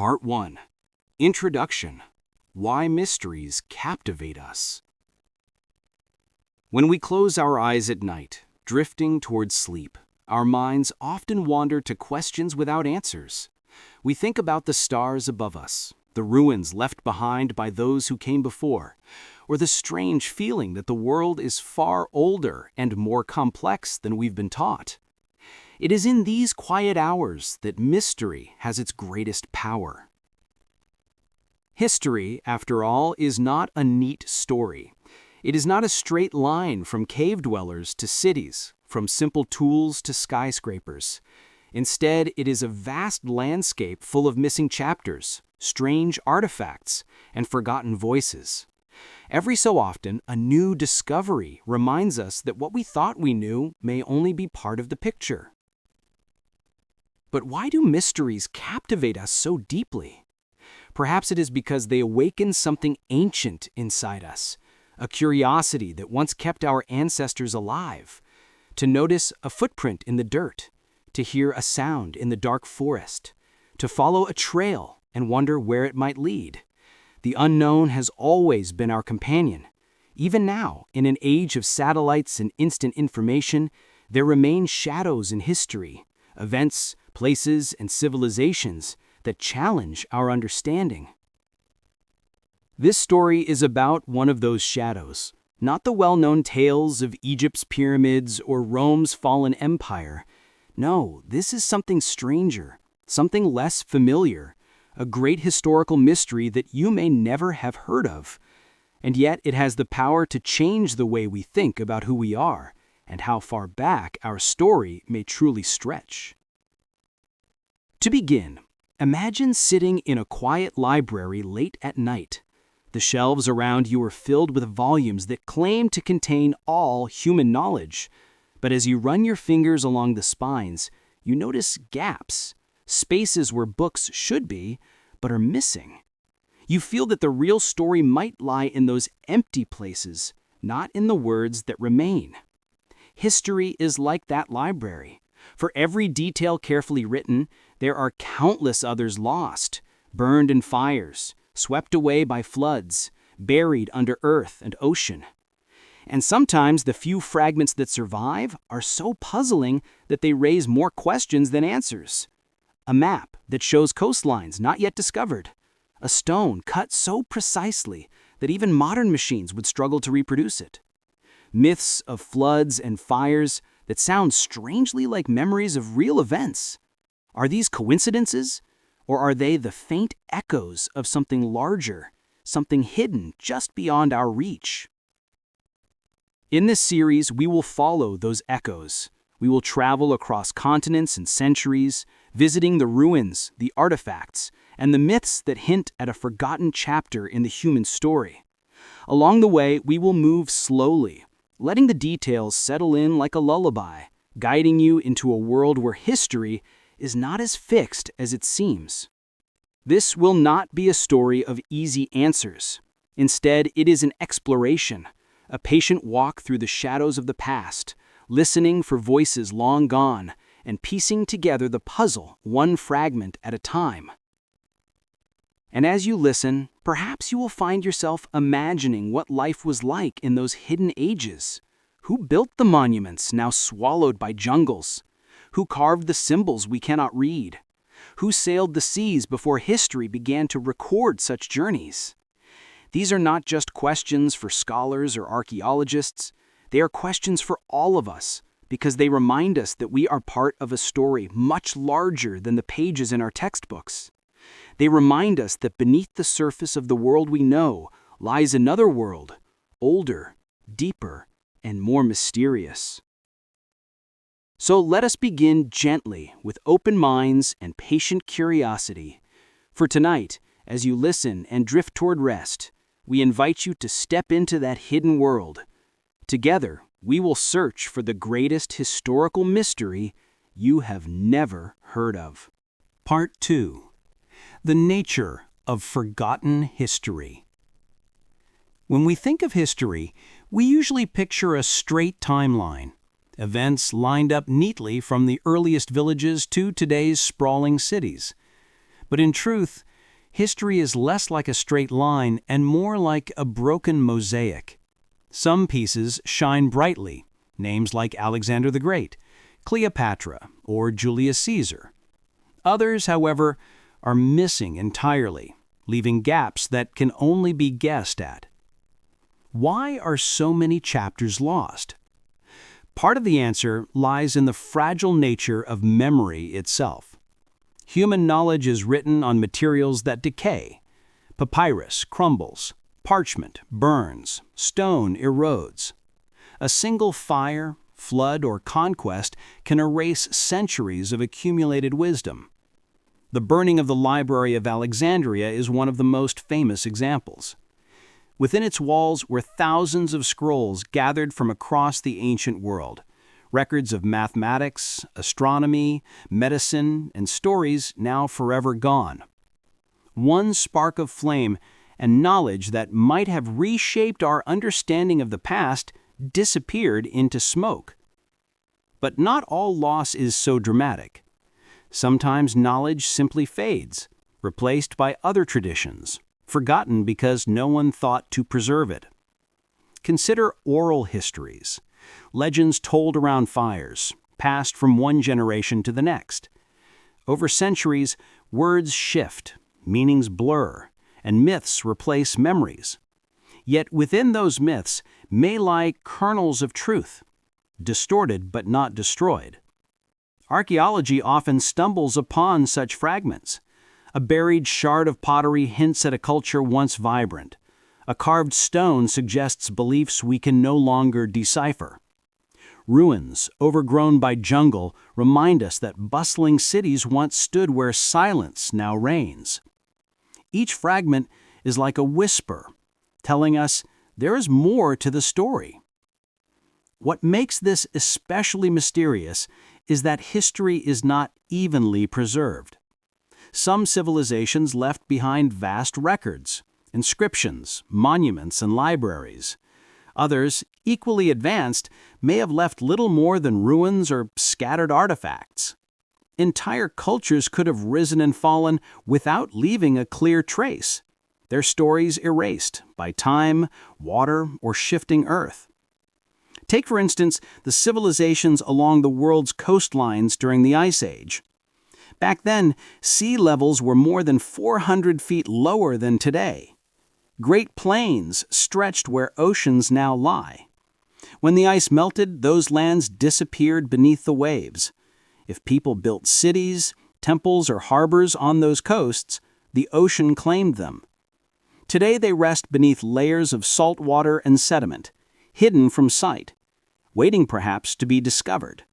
Part 1. Introduction. Why Mysteries Captivate Us. When we close our eyes at night, drifting towards sleep, our minds often wander to questions without answers. We think about the stars above us, the ruins left behind by those who came before, or the strange feeling that the world is far older and more complex than we've been taught. It is in these quiet hours that mystery has its greatest power. History, after all, is not a neat story. It is not a straight line from cave dwellers to cities, from simple tools to skyscrapers. Instead, it is a vast landscape full of missing chapters, strange artifacts, and forgotten voices. Every so often, a new discovery reminds us that what we thought we knew may only be part of the picture. But why do mysteries captivate us so deeply? Perhaps it is because they awaken something ancient inside us, a curiosity that once kept our ancestors alive. To notice a footprint in the dirt, to hear a sound in the dark forest, to follow a trail and wonder where it might lead. The unknown has always been our companion. Even now, in an age of satellites and instant information, there remain shadows in history, events, places, and civilizations that challenge our understanding. This story is about one of those shadows, not the well-known tales of Egypt's pyramids or Rome's fallen empire. No, this is something stranger, something less familiar, a great historical mystery that you may never have heard of. And yet it has the power to change the way we think about who we are and how far back our story may truly stretch. To begin, imagine sitting in a quiet library late at night. The shelves around you are filled with volumes that claim to contain all human knowledge. But as you run your fingers along the spines, you notice gaps, spaces where books should be, but are missing. You feel that the real story might lie in those empty places, not in the words that remain. History is like that library. For every detail carefully written, there are countless others lost, burned in fires, swept away by floods, buried under earth and ocean. And sometimes the few fragments that survive are so puzzling that they raise more questions than answers. A map that shows coastlines not yet discovered. A stone cut so precisely that even modern machines would struggle to reproduce it. Myths of floods and fires that sound strangely like memories of real events. Are these coincidences, or are they the faint echoes of something larger, something hidden just beyond our reach? In this series, we will follow those echoes. We will travel across continents and centuries, visiting the ruins, the artifacts, and the myths that hint at a forgotten chapter in the human story. Along the way, we will move slowly, letting the details settle in like a lullaby, guiding you into a world where history is not as fixed as it seems. This will not be a story of easy answers. Instead, it is an exploration, a patient walk through the shadows of the past, listening for voices long gone, and piecing together the puzzle one fragment at a time. And as you listen, perhaps you will find yourself imagining what life was like in those hidden ages. Who built the monuments now swallowed by jungles? Who carved the symbols we cannot read? Who sailed the seas before history began to record such journeys? These are not just questions for scholars or archaeologists. They are questions for all of us, because they remind us that we are part of a story much larger than the pages in our textbooks. They remind us that beneath the surface of the world we know lies another world, older, deeper, and more mysterious. So let us begin gently with open minds and patient curiosity. For tonight, as you listen and drift toward rest, we invite you to step into that hidden world. Together, we will search for the greatest historical mystery you have never heard of. Part 2. The nature of forgotten history. When we think of history, we usually picture a straight timeline. Events lined up neatly from the earliest villages to today's sprawling cities. But in truth, history is less like a straight line and more like a broken mosaic. Some pieces shine brightly, names like Alexander the Great, Cleopatra, or Julius Caesar. Others, however, are missing entirely, leaving gaps that can only be guessed at. Why are so many chapters lost? Part of the answer lies in the fragile nature of memory itself. Human knowledge is written on materials that decay. Papyrus crumbles, parchment burns, stone erodes. A single fire, flood, or conquest can erase centuries of accumulated wisdom. The burning of the Library of Alexandria is one of the most famous examples. Within its walls were thousands of scrolls gathered from across the ancient world, records of mathematics, astronomy, medicine, and stories now forever gone. One spark of flame and knowledge that might have reshaped our understanding of the past disappeared into smoke. But not all loss is so dramatic. Sometimes knowledge simply fades, replaced by other traditions, forgotten because no one thought to preserve it. Consider oral histories, legends told around fires, passed from one generation to the next. Over centuries, words shift, meanings blur, and myths replace memories. Yet within those myths may lie kernels of truth, distorted but not destroyed. Archaeology often stumbles upon such fragments. A buried shard of pottery hints at a culture once vibrant. A carved stone suggests beliefs we can no longer decipher. Ruins, overgrown by jungle, remind us that bustling cities once stood where silence now reigns. Each fragment is like a whisper, telling us there is more to the story. What makes this especially mysterious is that history is not evenly preserved. Some civilizations left behind vast records, inscriptions, monuments, and libraries. Others, equally advanced, may have left little more than ruins or scattered artifacts. Entire cultures could have risen and fallen without leaving a clear trace, their stories erased by time, water, or shifting earth. Take, for instance, the civilizations along the world's coastlines during the Ice Age. Back then, sea levels were more than 400 feet lower than today. Great plains stretched where oceans now lie. When the ice melted, those lands disappeared beneath the waves. If people built cities, temples, or harbors on those coasts, the ocean claimed them. Today they rest beneath layers of salt water and sediment, hidden from sight, waiting perhaps to be discovered.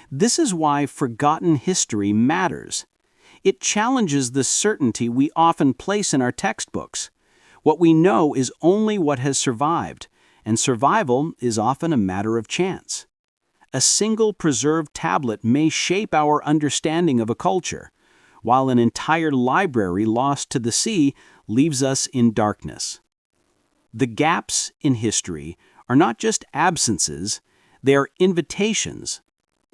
This is why forgotten history matters. It challenges the certainty we often place in our textbooks. What we know is only what has survived, and survival is often a matter of chance. A single preserved tablet may shape our understanding of a culture, while an entire library lost to the sea leaves us in darkness. The gaps in history are not just absences, they are invitations.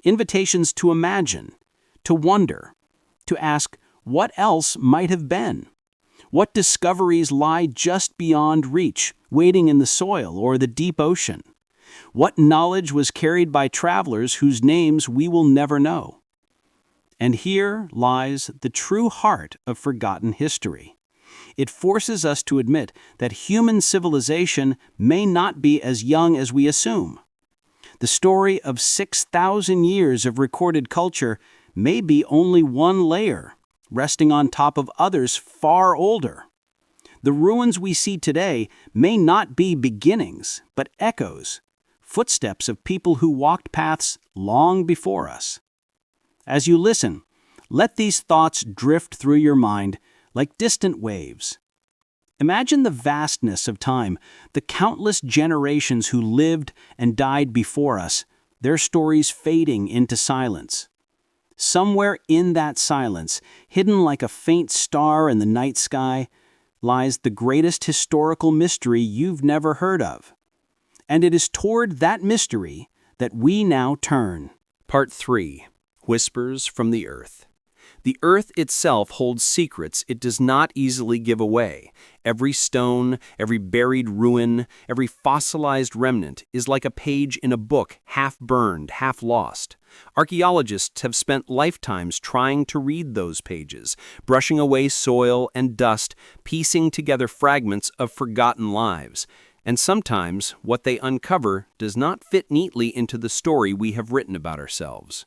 Invitations to imagine, to wonder, to ask what else might have been. What discoveries lie just beyond reach, waiting in the soil or the deep ocean? What knowledge was carried by travelers whose names we will never know? And here lies the true heart of forgotten history. It forces us to admit that human civilization may not be as young as we assume. The story of 6,000 years of recorded culture may be only one layer, resting on top of others far older. The ruins we see today may not be beginnings, but echoes, footsteps of people who walked paths long before us. As you listen, let these thoughts drift through your mind like distant waves. Imagine the vastness of time, the countless generations who lived and died before us, their stories fading into silence. Somewhere in that silence, hidden like a faint star in the night sky, lies the greatest historical mystery you've never heard of. And it is toward that mystery that we now turn. Part 3. Whispers from the Earth. The earth itself holds secrets it does not easily give away. Every stone, every buried ruin, every fossilized remnant is like a page in a book, half burned, half lost. Archaeologists have spent lifetimes trying to read those pages, brushing away soil and dust, piecing together fragments of forgotten lives. And sometimes what they uncover does not fit neatly into the story we have written about ourselves.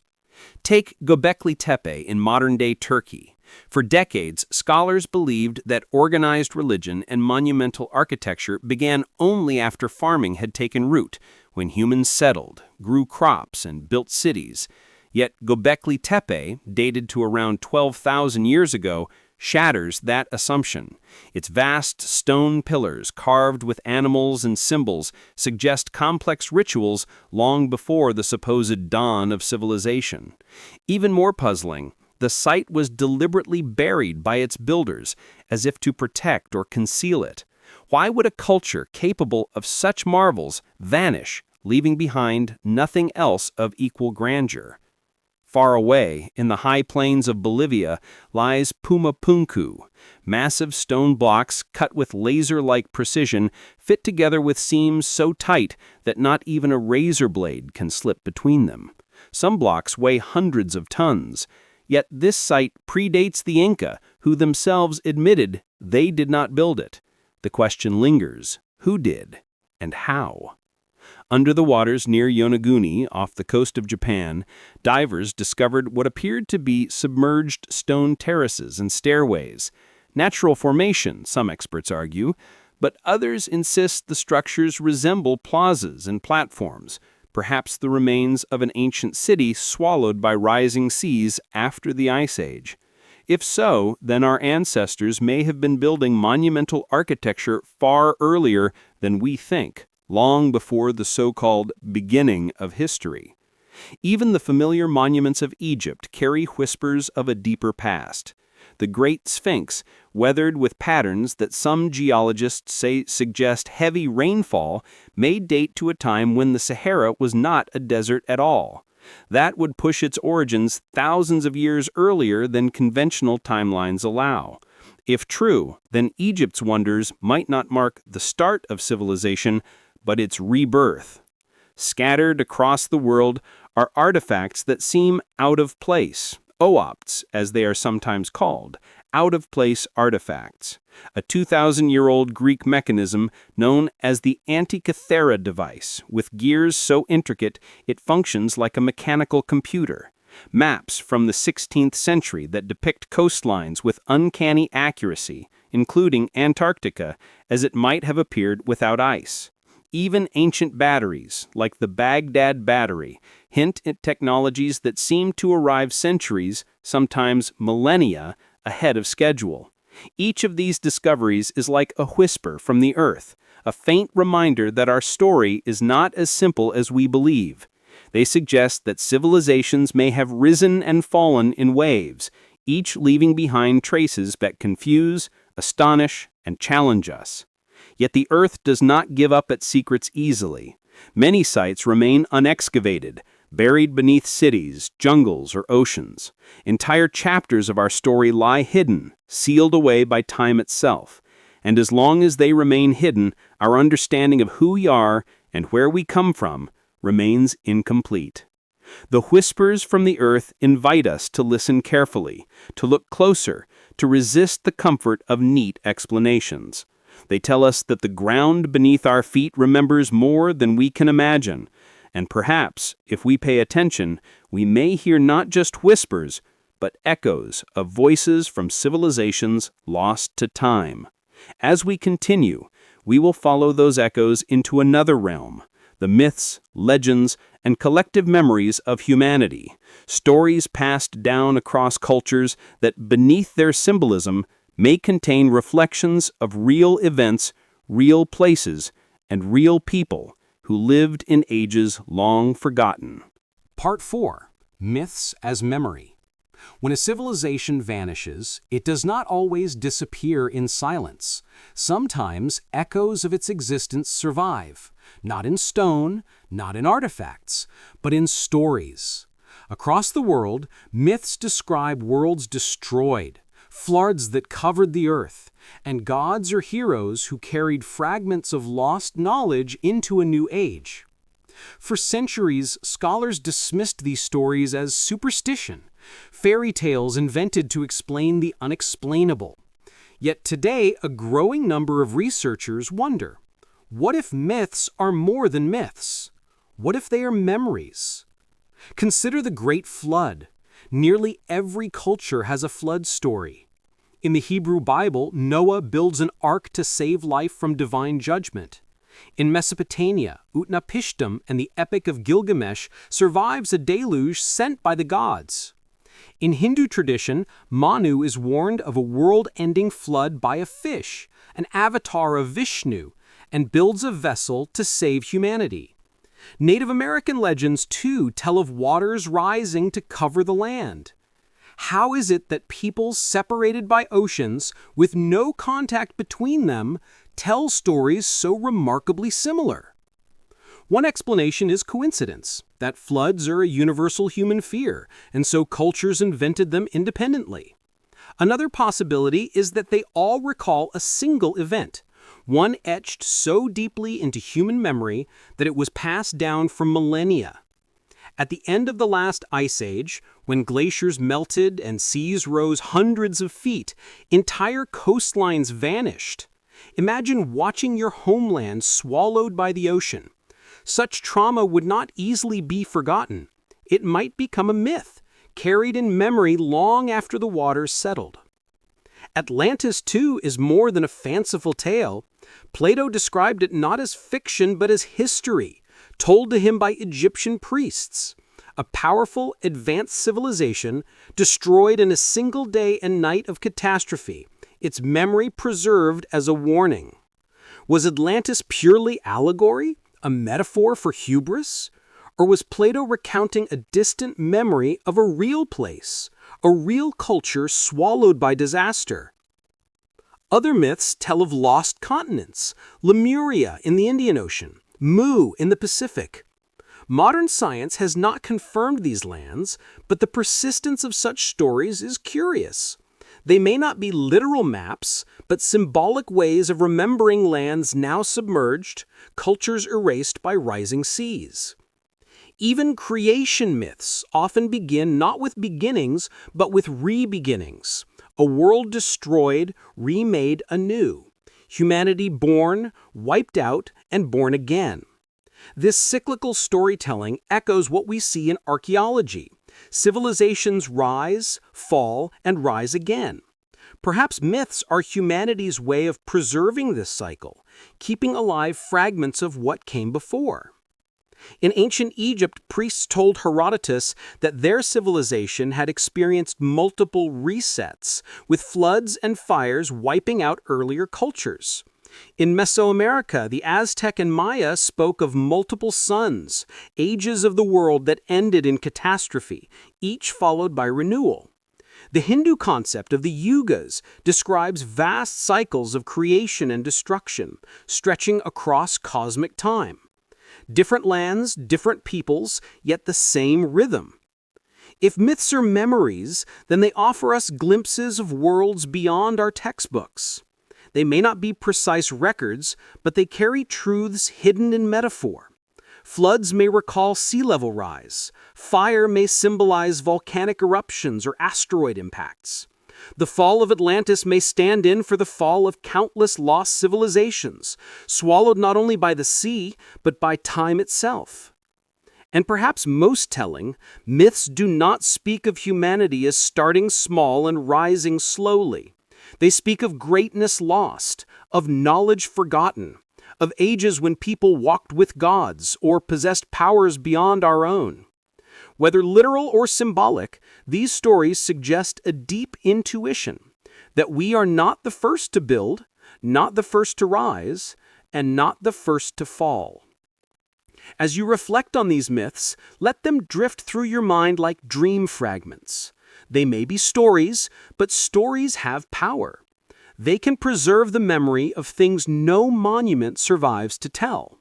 Take Göbekli Tepe in modern-day Turkey. For decades, scholars believed that organized religion and monumental architecture began only after farming had taken root, when humans settled, grew crops, and built cities. Yet Göbekli Tepe, dated to around 12,000 years ago, shatters that assumption. Its vast stone pillars, carved with animals and symbols, suggest complex rituals long before the supposed dawn of civilization. Even more puzzling, the site was deliberately buried by its builders, as if to protect or conceal it. Why would a culture capable of such marvels vanish, leaving behind nothing else of equal grandeur? Far away, in the high plains of Bolivia, lies Pumapunku. Massive stone blocks cut with laser-like precision fit together with seams so tight that not even a razor blade can slip between them. Some blocks weigh hundreds of tons. Yet this site predates the Inca, who themselves admitted they did not build it. The question lingers: who did, and how? Under the waters near Yonaguni, off the coast of Japan, divers discovered what appeared to be submerged stone terraces and stairways. Natural formation, some experts argue, but others insist the structures resemble plazas and platforms, perhaps the remains of an ancient city swallowed by rising seas after the Ice Age. If so, then our ancestors may have been building monumental architecture far earlier than we think, long before the so-called beginning of history. Even the familiar monuments of Egypt carry whispers of a deeper past. The Great Sphinx, weathered with patterns that some geologists say suggest heavy rainfall, may date to a time when the Sahara was not a desert at all. That would push its origins thousands of years earlier than conventional timelines allow. If true, then Egypt's wonders might not mark the start of civilization, but its rebirth. Scattered across the world are artifacts that seem out of place, oopts, as they are sometimes called, out-of-place artifacts. A 2,000-year-old Greek mechanism known as the Antikythera device, with gears so intricate it functions like a mechanical computer. Maps from the 16th century that depict coastlines with uncanny accuracy, including Antarctica, as it might have appeared without ice. Even ancient batteries, like the Baghdad battery, hint at technologies that seem to arrive centuries, sometimes millennia, ahead of schedule. Each of these discoveries is like a whisper from the earth, a faint reminder that our story is not as simple as we believe. They suggest that civilizations may have risen and fallen in waves, each leaving behind traces that confuse, astonish, and challenge us. Yet the earth does not give up its secrets easily. Many sites remain unexcavated, buried beneath cities, jungles, or oceans. Entire chapters of our story lie hidden, sealed away by time itself. And as long as they remain hidden, our understanding of who we are and where we come from remains incomplete. The whispers from the earth invite us to listen carefully, to look closer, to resist the comfort of neat explanations. They tell us that the ground beneath our feet remembers more than we can imagine. And perhaps, if we pay attention, we may hear not just whispers, but echoes of voices from civilizations lost to time. As we continue, we will follow those echoes into another realm, the myths, legends, and collective memories of humanity, stories passed down across cultures that beneath their symbolism may contain reflections of real events, real places, and real people who lived in ages long forgotten. Part 4. Myths as Memory. When a civilization vanishes, it does not always disappear in silence. Sometimes echoes of its existence survive, not in stone, not in artifacts, but in stories. Across the world, myths describe worlds destroyed, floods that covered the earth, and gods or heroes who carried fragments of lost knowledge into a new age. For centuries, scholars dismissed these stories as superstition, fairy tales invented to explain the unexplainable. Yet today, a growing number of researchers wonder, what if myths are more than myths? What if they are memories? Consider the Great Flood. Nearly every culture has a flood story. In the Hebrew Bible, Noah builds an ark to save life from divine judgment. In Mesopotamia, Utnapishtim and the Epic of Gilgamesh survives a deluge sent by the gods. In Hindu tradition, Manu is warned of a world-ending flood by a fish, an avatar of Vishnu, and builds a vessel to save humanity. Native American legends, too, tell of waters rising to cover the land. How is it that peoples separated by oceans, with no contact between them, tell stories so remarkably similar? One explanation is coincidence, that floods are a universal human fear, and so cultures invented them independently. Another possibility is that they all recall a single event, one etched so deeply into human memory that it was passed down for millennia. At the end of the last ice age, when glaciers melted and seas rose hundreds of feet, entire coastlines vanished. Imagine watching your homeland swallowed by the ocean. Such trauma would not easily be forgotten. It might become a myth, carried in memory long after the waters settled. Atlantis, too, is more than a fanciful tale. Plato described it not as fiction but as history, told to him by Egyptian priests. A powerful, advanced civilization destroyed in a single day and night of catastrophe, its memory preserved as a warning. Was Atlantis purely allegory, a metaphor for hubris? Or was Plato recounting a distant memory of a real place, a real culture swallowed by disaster? Other myths tell of lost continents, Lemuria in the Indian Ocean, Mu in the Pacific. Modern science has not confirmed these lands, but the persistence of such stories is curious. They may not be literal maps, but symbolic ways of remembering lands now submerged, cultures erased by rising seas. Even creation myths often begin not with beginnings, but with re-beginnings. A world destroyed, remade anew. Humanity born, wiped out, and born again. This cyclical storytelling echoes what we see in archaeology. Civilizations rise, fall, and rise again. Perhaps myths are humanity's way of preserving this cycle, keeping alive fragments of what came before. In ancient Egypt, priests told Herodotus that their civilization had experienced multiple resets, with floods and fires wiping out earlier cultures. In Mesoamerica, the Aztec and Maya spoke of multiple suns, ages of the world that ended in catastrophe, each followed by renewal. The Hindu concept of the yugas describes vast cycles of creation and destruction, stretching across cosmic time. Different lands, different peoples, yet the same rhythm. If myths are memories, then they offer us glimpses of worlds beyond our textbooks. They may not be precise records, but they carry truths hidden in metaphor. Floods may recall sea level rise. Fire may symbolize volcanic eruptions or asteroid impacts. The fall of Atlantis may stand in for the fall of countless lost civilizations, swallowed not only by the sea, but by time itself. And perhaps most telling, myths do not speak of humanity as starting small and rising slowly. They speak of greatness lost, of knowledge forgotten, of ages when people walked with gods or possessed powers beyond our own. Whether literal or symbolic, these stories suggest a deep intuition that we are not the first to build, not the first to rise, and not the first to fall. As you reflect on these myths, let them drift through your mind like dream fragments. They may be stories, but stories have power. They can preserve the memory of things no monument survives to tell.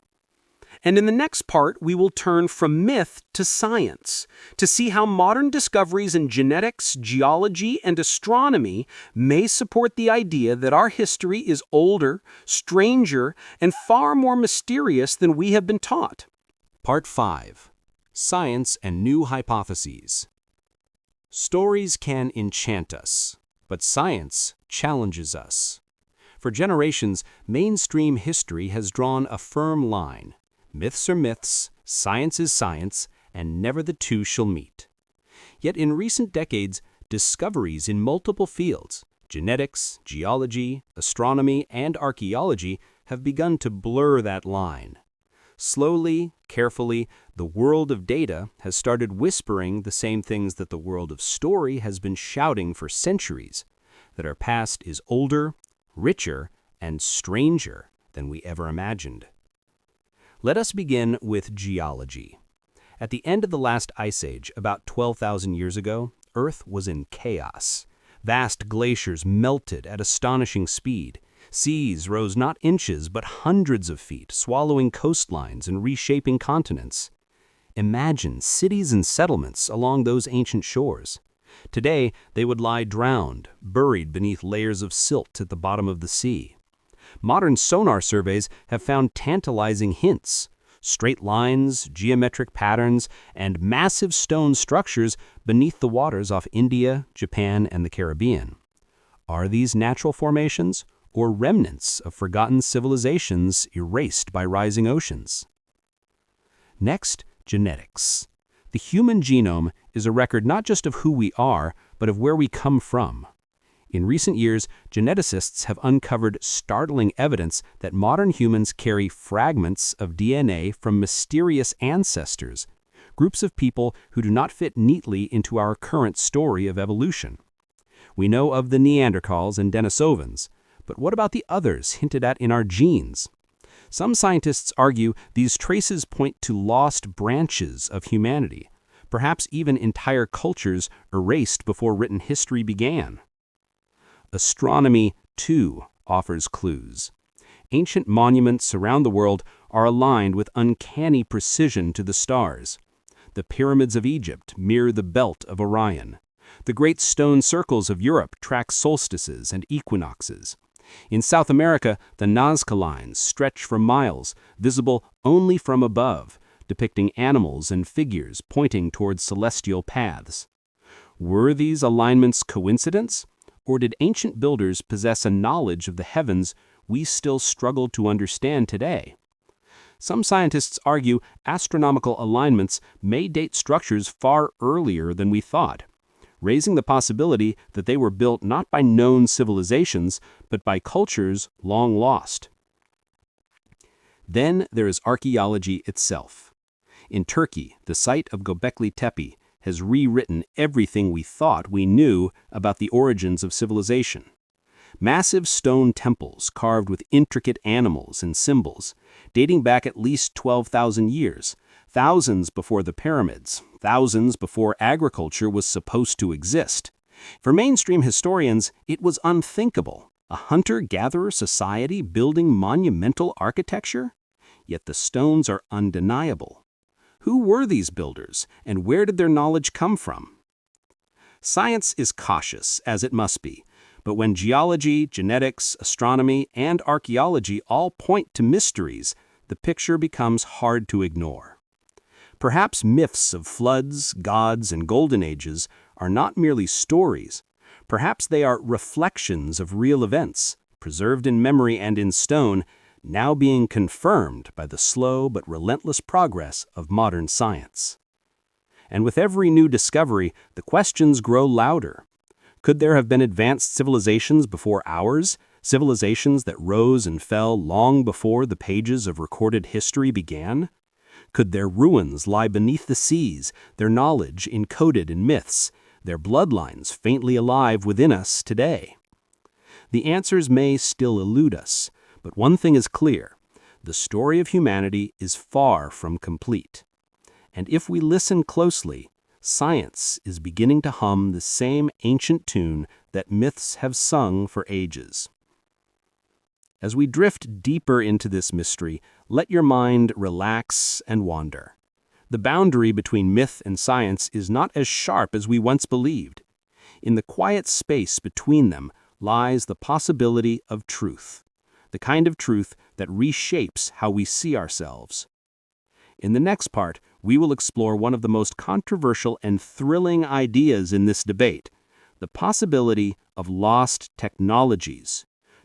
And in the next part, we will turn from myth to science to see how modern discoveries in genetics, geology, and astronomy may support the idea that our history is older, stranger, and far more mysterious than we have been taught. Part 5. Science and New Hypotheses. Stories can enchant us, but science challenges us. For generations, mainstream history has drawn a firm line. Myths are myths, science is science, and never the two shall meet. Yet in recent decades, discoveries in multiple fields, genetics, geology, astronomy, and archaeology, have begun to blur that line. Slowly, carefully, the world of data has started whispering the same things that the world of story has been shouting for centuries, that our past is older, richer, and stranger than we ever imagined. Let us begin with geology. At the end of the last ice age, about 12,000 years ago, Earth was in chaos. Vast glaciers melted at astonishing speed. Seas rose not inches but hundreds of feet, swallowing coastlines and reshaping continents. Imagine cities and settlements along those ancient shores. Today, they would lie drowned, buried beneath layers of silt at the bottom of the sea. Modern sonar surveys have found tantalizing hints: straight lines, geometric patterns, and massive stone structures beneath the waters off India, Japan, and the Caribbean. Are these natural formations, or remnants of forgotten civilizations erased by rising oceans? Next, genetics. The human genome is a record not just of who we are, but of where we come from. In recent years, geneticists have uncovered startling evidence that modern humans carry fragments of DNA from mysterious ancestors, groups of people who do not fit neatly into our current story of evolution. We know of the Neanderthals and Denisovans, but what about the others hinted at in our genes? Some scientists argue these traces point to lost branches of humanity, perhaps even entire cultures erased before written history began. Astronomy, too, offers clues. Ancient monuments around the world are aligned with uncanny precision to the stars. The pyramids of Egypt mirror the belt of Orion. The great stone circles of Europe track solstices and equinoxes. In South America, the Nazca lines stretch for miles, visible only from above, depicting animals and figures pointing towards celestial paths. Were these alignments coincidence? Or did ancient builders possess a knowledge of the heavens we still struggle to understand today? Some scientists argue astronomical alignments may date structures far earlier than we thought, raising the possibility that they were built not by known civilizations, but by cultures long lost. Then there is archaeology itself. In Turkey, the site of Göbekli Tepe has rewritten everything we thought we knew about the origins of civilization. Massive stone temples carved with intricate animals and symbols, dating back at least 12,000 years, thousands before the pyramids, thousands before agriculture was supposed to exist. For mainstream historians, it was unthinkable. A hunter-gatherer society building monumental architecture? Yet the stones are undeniable. Who were these builders, and where did their knowledge come from? Science is cautious, as it must be, but when geology, genetics, astronomy, and archaeology all point to mysteries, the picture becomes hard to ignore. Perhaps myths of floods, gods, and golden ages are not merely stories. Perhaps they are reflections of real events, preserved in memory and in stone, now being confirmed by the slow but relentless progress of modern science. And with every new discovery, the questions grow louder. Could there have been advanced civilizations before ours, civilizations that rose and fell long before the pages of recorded history began? Could their ruins lie beneath the seas, their knowledge encoded in myths, their bloodlines faintly alive within us today? The answers may still elude us, but one thing is clear: the story of humanity is far from complete. And if we listen closely, science is beginning to hum the same ancient tune that myths have sung for ages. As we drift deeper into this mystery, let your mind relax and wander. The boundary between myth and science is not as sharp as we once believed. In the quiet space between them lies the possibility of truth, the kind of truth that reshapes how we see ourselves. In the next part, we will explore one of the most controversial and thrilling ideas in this debate, the possibility of lost technologies,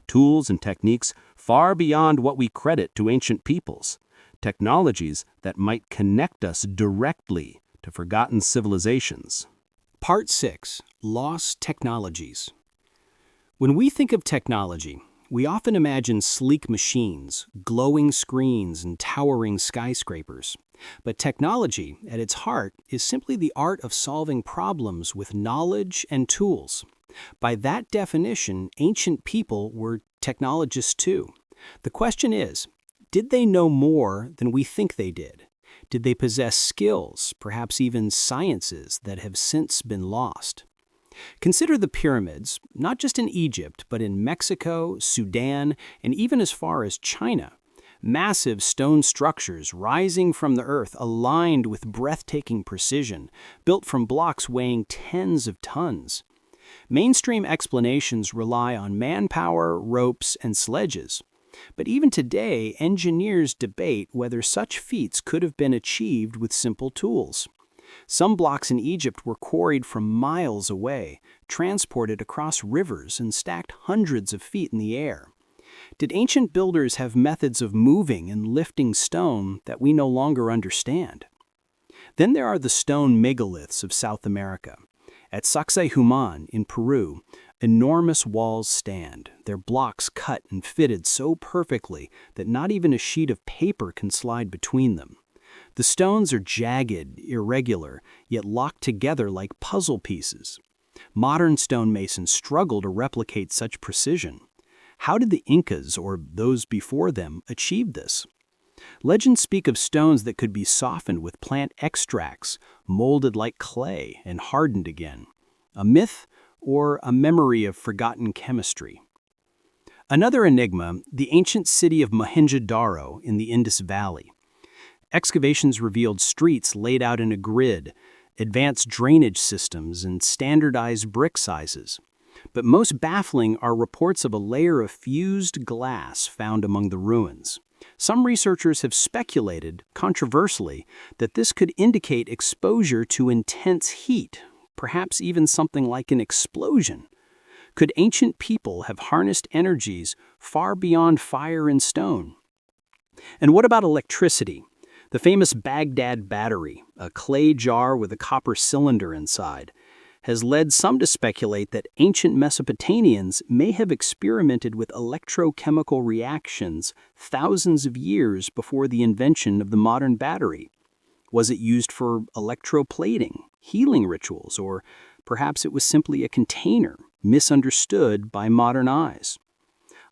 tools and techniques far beyond what we credit to ancient peoples, technologies that might connect us directly to forgotten civilizations. Part 6. Lost Technologies. When we think of technology, we often imagine sleek machines, glowing screens, and towering skyscrapers. But technology, at its heart, is simply the art of solving problems with knowledge and tools. By that definition, ancient people were technologists too. The question is, did they know more than we think they did? Did they possess skills, perhaps even sciences, that have since been lost? Consider the pyramids, not just in Egypt, but in Mexico, Sudan, and even as far as China. Massive stone structures rising from the earth aligned with breathtaking precision, built from blocks weighing tens of tons. Mainstream explanations rely on manpower, ropes, and sledges. But even today, engineers debate whether such feats could have been achieved with simple tools. Some blocks in Egypt were quarried from miles away, transported across rivers, and stacked hundreds of feet in the air. Did ancient builders have methods of moving and lifting stone that we no longer understand? Then there are the stone megaliths of South America. At Sacsayhuaman in Peru, enormous walls stand, their blocks cut and fitted so perfectly that not even a sheet of paper can slide between them. The stones are jagged, irregular, yet locked together like puzzle pieces. Modern stonemasons struggle to replicate such precision. How did the Incas, or those before them, achieve this? Legends speak of stones that could be softened with plant extracts, molded like clay, and hardened again. A myth or a memory of forgotten chemistry? Another enigma, the ancient city of Mohenjo-Daro in the Indus Valley. Excavations revealed streets laid out in a grid, advanced drainage systems, and standardized brick sizes. But most baffling are reports of a layer of fused glass found among the ruins. Some researchers have speculated, controversially, that this could indicate exposure to intense heat, perhaps even something like an explosion. Could ancient people have harnessed energies far beyond fire and stone? And what about electricity? The famous Baghdad battery, a clay jar with a copper cylinder inside, has led some to speculate that ancient Mesopotamians may have experimented with electrochemical reactions thousands of years before the invention of the modern battery. Was it used for electroplating, healing rituals, or perhaps it was simply a container, misunderstood by modern eyes?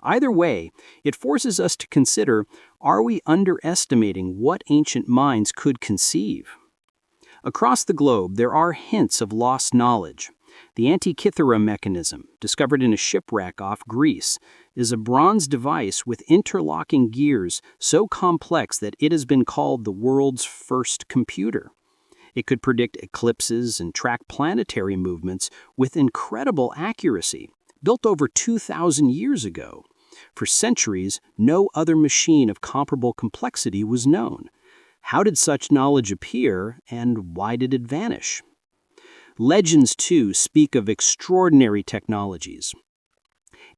Either way, it forces us to consider, are we underestimating what ancient minds could conceive? Across the globe, there are hints of lost knowledge. The Antikythera mechanism, discovered in a shipwreck off Greece, is a bronze device with interlocking gears so complex that it has been called the world's first computer. It could predict eclipses and track planetary movements with incredible accuracy, built over 2,000 years ago. For centuries, no other machine of comparable complexity was known. How did such knowledge appear, and why did it vanish? Legends, too, speak of extraordinary technologies.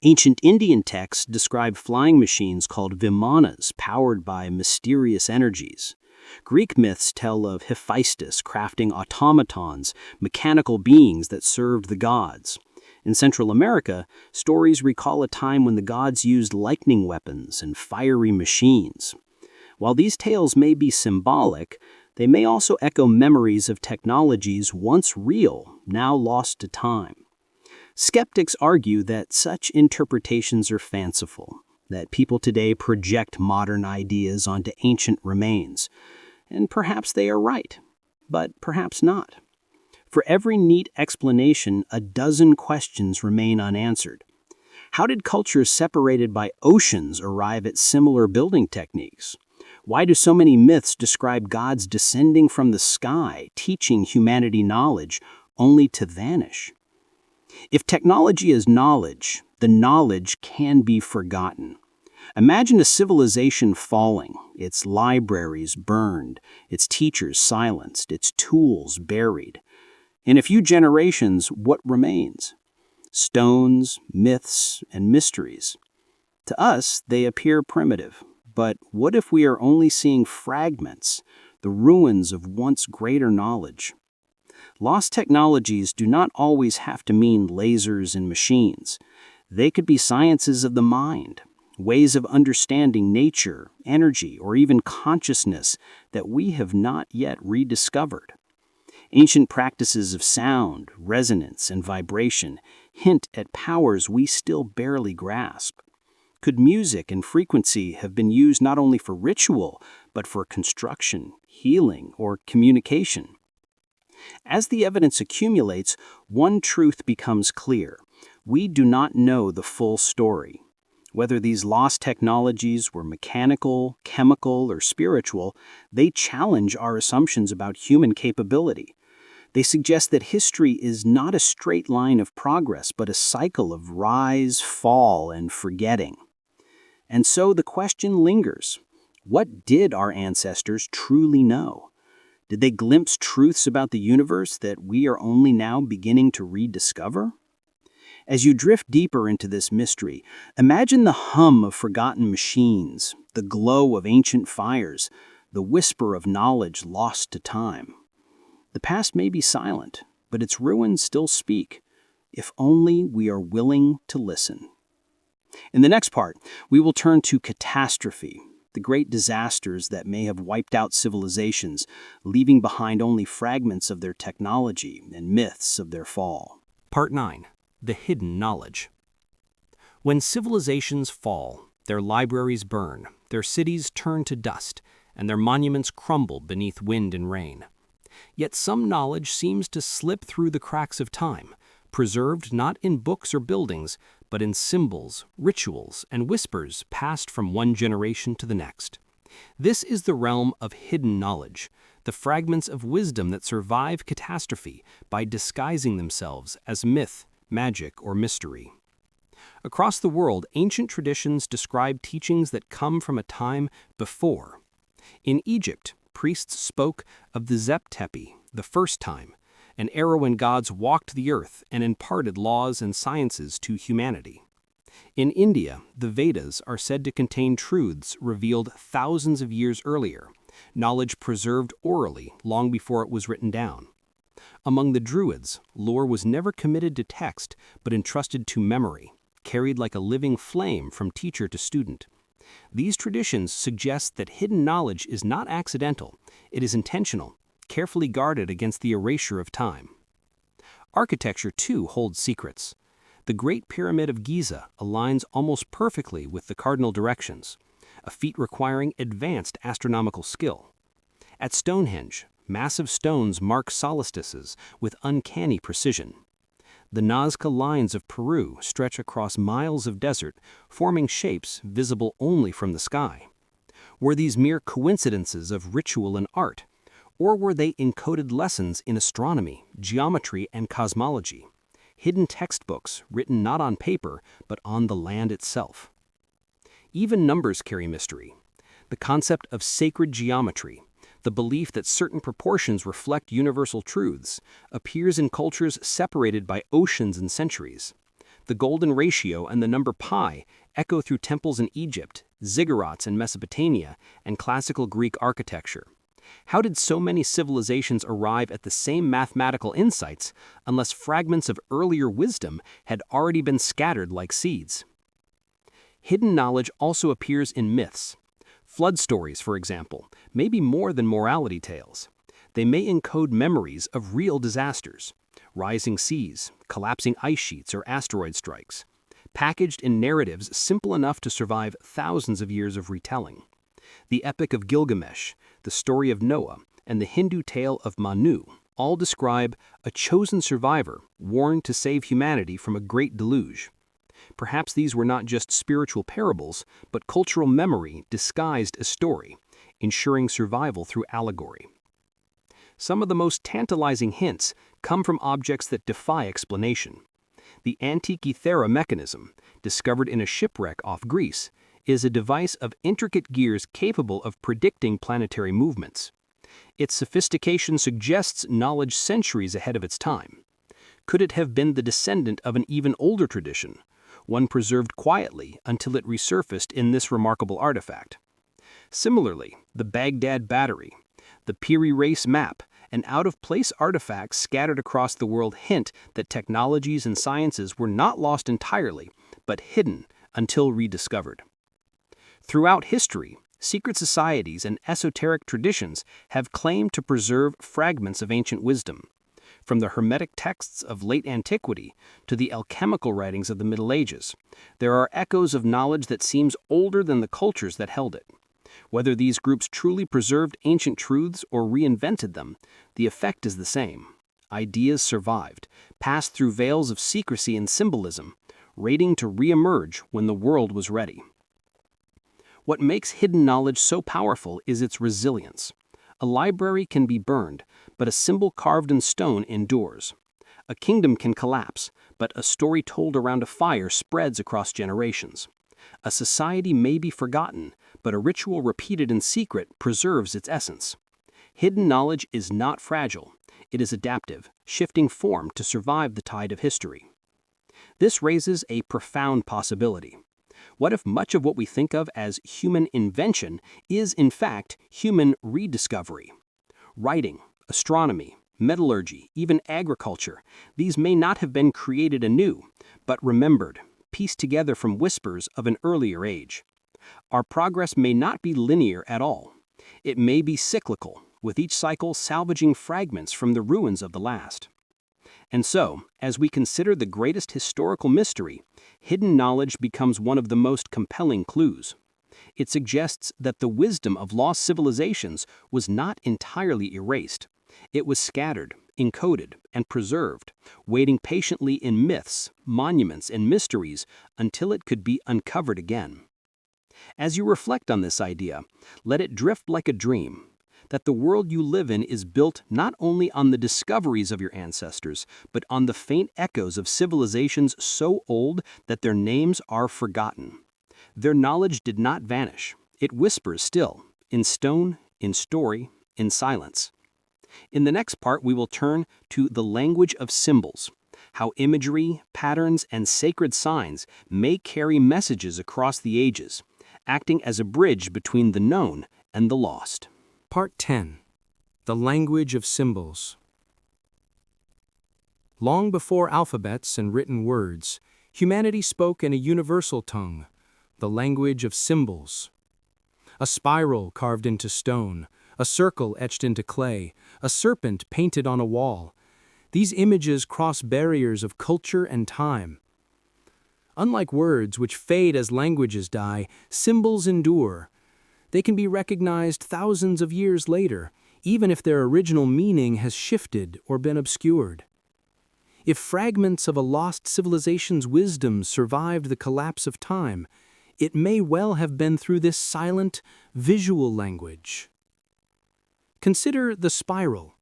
Ancient Indian texts describe flying machines called vimanas, powered by mysterious energies. Greek myths tell of Hephaestus crafting automatons, mechanical beings that served the gods. In Central America, stories recall a time when the gods used lightning weapons and fiery machines. While these tales may be symbolic, they may also echo memories of technologies once real, now lost to time. Skeptics argue that such interpretations are fanciful, that people today project modern ideas onto ancient remains. And perhaps they are right, but perhaps not. For every neat explanation, a dozen questions remain unanswered. How did cultures separated by oceans arrive at similar building techniques? Why do so many myths describe gods descending from the sky, teaching humanity knowledge, only to vanish? If technology is knowledge, the knowledge can be forgotten. Imagine a civilization falling, its libraries burned, its teachers silenced, its tools buried. In a few generations, what remains? Stones, myths, and mysteries. To us, they appear primitive. But what if we are only seeing fragments, the ruins of once greater knowledge? Lost technologies do not always have to mean lasers and machines. They could be sciences of the mind, ways of understanding nature, energy, or even consciousness that we have not yet rediscovered. Ancient practices of sound, resonance, and vibration hint at powers we still barely grasp. Could music and frequency have been used not only for ritual, but for construction, healing, or communication? As the evidence accumulates, one truth becomes clear. We do not know the full story. Whether these lost technologies were mechanical, chemical, or spiritual, they challenge our assumptions about human capability. They suggest that history is not a straight line of progress, but a cycle of rise, fall, and forgetting. And so the question lingers. What did our ancestors truly know? Did they glimpse truths about the universe that we are only now beginning to rediscover? As you drift deeper into this mystery, imagine the hum of forgotten machines, the glow of ancient fires, the whisper of knowledge lost to time. The past may be silent, but its ruins still speak, if only we are willing to listen. In the next part, we will turn to catastrophe, the great disasters that may have wiped out civilizations, leaving behind only fragments of their technology and myths of their fall. Part 9. The Hidden Knowledge. When civilizations fall, their libraries burn, their cities turn to dust, and their monuments crumble beneath wind and rain. Yet some knowledge seems to slip through the cracks of time, preserved not in books or buildings, but in symbols, rituals, and whispers passed from one generation to the next. This is the realm of hidden knowledge, the fragments of wisdom that survive catastrophe by disguising themselves as myth, magic, or mystery. Across the world, ancient traditions describe teachings that come from a time before. In Egypt, priests spoke of the Zep-Tepi, the first time, an era when gods walked the earth and imparted laws and sciences to humanity. In India, the Vedas are said to contain truths revealed thousands of years earlier, knowledge preserved orally long before it was written down. Among the Druids, lore was never committed to text but entrusted to memory, carried like a living flame from teacher to student. These traditions suggest that hidden knowledge is not accidental, it is intentional, carefully guarded against the erasure of time. Architecture, too, holds secrets. The Great Pyramid of Giza aligns almost perfectly with the cardinal directions, a feat requiring advanced astronomical skill. At Stonehenge, massive stones mark solstices with uncanny precision. The Nazca lines of Peru stretch across miles of desert, forming shapes visible only from the sky. Were these mere coincidences of ritual and art, or were they encoded lessons in astronomy, geometry, and cosmology? Hidden textbooks written not on paper, but on the land itself. Even numbers carry mystery. The concept of sacred geometry, the belief that certain proportions reflect universal truths, appears in cultures separated by oceans and centuries. The golden ratio and the number pi echo through temples in Egypt, ziggurats in Mesopotamia, and classical Greek architecture. How did so many civilizations arrive at the same mathematical insights unless fragments of earlier wisdom had already been scattered like seeds? Hidden knowledge also appears in myths. Flood stories, for example, may be more than morality tales. They may encode memories of real disasters, rising seas, collapsing ice sheets, or asteroid strikes, packaged in narratives simple enough to survive thousands of years of retelling. The Epic of Gilgamesh, the story of Noah, and the Hindu tale of Manu all describe a chosen survivor warned to save humanity from a great deluge. Perhaps these were not just spiritual parables, but cultural memory disguised as story, ensuring survival through allegory. Some of the most tantalizing hints come from objects that defy explanation. The Antikythera mechanism, discovered in a shipwreck off Greece, is a device of intricate gears capable of predicting planetary movements. Its sophistication suggests knowledge centuries ahead of its time. Could it have been the descendant of an even older tradition, one preserved quietly until it resurfaced in this remarkable artifact? Similarly, the Baghdad Battery, the Piri Reis map, and out-of-place artifacts scattered across the world hint that technologies and sciences were not lost entirely, but hidden until rediscovered. Throughout history, secret societies and esoteric traditions have claimed to preserve fragments of ancient wisdom. From the Hermetic texts of late antiquity to the alchemical writings of the Middle Ages, there are echoes of knowledge that seems older than the cultures that held it. Whether these groups truly preserved ancient truths or reinvented them, the effect is the same. Ideas survived, passed through veils of secrecy and symbolism, waiting to re-emerge when the world was ready. What makes hidden knowledge so powerful is its resilience. A library can be burned, but a symbol carved in stone endures. A kingdom can collapse, but a story told around a fire spreads across generations. A society may be forgotten, but a ritual repeated in secret preserves its essence. Hidden knowledge is not fragile. It is adaptive, shifting form to survive the tide of history. This raises a profound possibility. What if much of what we think of as human invention is, in fact, human rediscovery? Writing, astronomy, metallurgy, even agriculture, these may not have been created anew, but remembered, pieced together from whispers of an earlier age. Our progress may not be linear at all. It may be cyclical, with each cycle salvaging fragments from the ruins of the last. And so, as we consider the greatest historical mystery, hidden knowledge becomes one of the most compelling clues. It suggests that the wisdom of lost civilizations was not entirely erased. It was scattered, encoded, and preserved, waiting patiently in myths, monuments, and mysteries until it could be uncovered again. As you reflect on this idea, let it drift like a dream, that the world you live in is built not only on the discoveries of your ancestors, but on the faint echoes of civilizations so old that their names are forgotten. Their knowledge did not vanish. It whispers still, in stone, in story, in silence. In the next part, we will turn to the language of symbols, how imagery, patterns, and sacred signs may carry messages across the ages, acting as a bridge between the known and the lost. Part 10. The Language of Symbols. Long before alphabets and written words, humanity spoke in a universal tongue, the language of symbols. A spiral carved into stone, a circle etched into clay, a serpent painted on a wall. These images cross barriers of culture and time. Unlike words which fade as languages die, symbols endure. They can be recognized thousands of years later, even if their original meaning has shifted or been obscured. If fragments of a lost civilization's wisdom survived the collapse of time, it may well have been through this silent, visual language. Consider the spiral,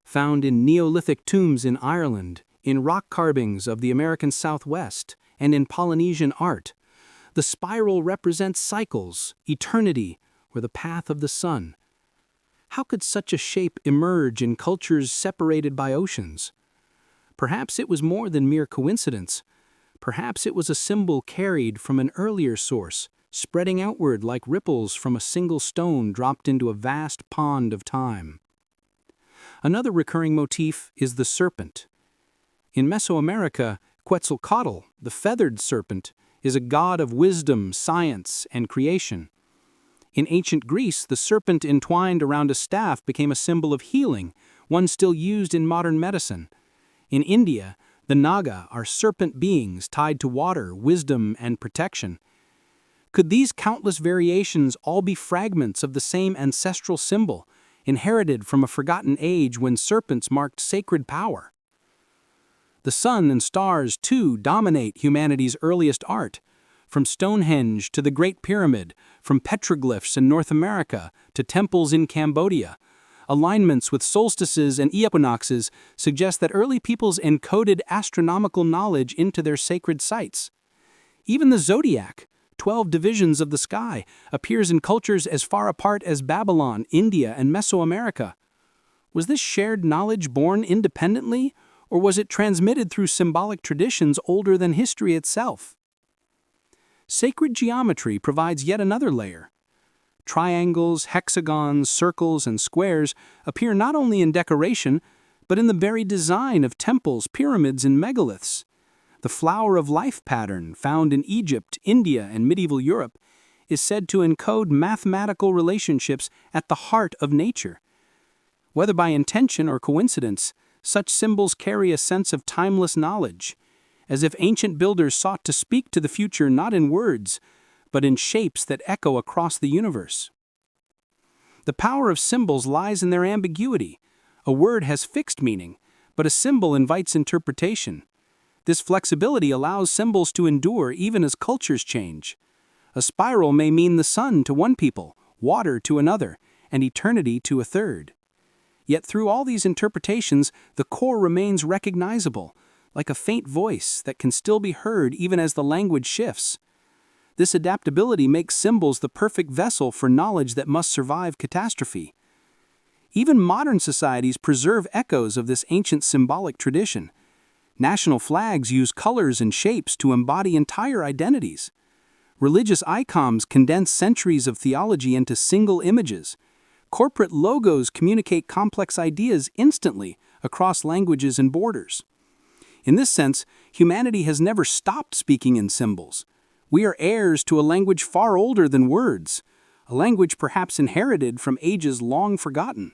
found in Neolithic tombs in Ireland, in rock carvings of the American Southwest, and in Polynesian art. The spiral represents cycles, eternity, or the path of the sun. How could such a shape emerge in cultures separated by oceans? Perhaps it was more than mere coincidence. Perhaps it was a symbol carried from an earlier source, spreading outward like ripples from a single stone dropped into a vast pond of time. Another recurring motif is the serpent. In Mesoamerica, Quetzalcoatl, the feathered serpent, is a god of wisdom, science, and creation. In ancient Greece, the serpent entwined around a staff became a symbol of healing, one still used in modern medicine. In India, the Naga are serpent beings tied to water, wisdom, and protection. Could these countless variations all be fragments of the same ancestral symbol, inherited from a forgotten age when serpents marked sacred power? The sun and stars, too, dominate humanity's earliest art. From Stonehenge to the Great Pyramid, from petroglyphs in North America to temples in Cambodia, alignments with solstices and equinoxes suggest that early peoples encoded astronomical knowledge into their sacred sites. Even the zodiac, 12 divisions of the sky, appears in cultures as far apart as Babylon, India, and Mesoamerica. Was this shared knowledge born independently, or was it transmitted through symbolic traditions older than history itself? Sacred geometry provides yet another layer. Triangles, hexagons, circles, and squares appear not only in decoration, but in the very design of temples, pyramids, and megaliths. The flower of life pattern found in Egypt, India, and medieval Europe is said to encode mathematical relationships at the heart of nature. Whether by intention or coincidence, such symbols carry a sense of timeless knowledge, as if ancient builders sought to speak to the future not in words, but in shapes that echo across the universe. The power of symbols lies in their ambiguity. A word has fixed meaning, but a symbol invites interpretation. This flexibility allows symbols to endure even as cultures change. A spiral may mean the sun to one people, water to another, and eternity to a third. Yet through all these interpretations, the core remains recognizable, like a faint voice that can still be heard even as the language shifts. This adaptability makes symbols the perfect vessel for knowledge that must survive catastrophe. Even modern societies preserve echoes of this ancient symbolic tradition. National flags use colors and shapes to embody entire identities. Religious icons condense centuries of theology into single images. Corporate logos communicate complex ideas instantly across languages and borders. In this sense, humanity has never stopped speaking in symbols. We are heirs to a language far older than words, a language perhaps inherited from ages long forgotten.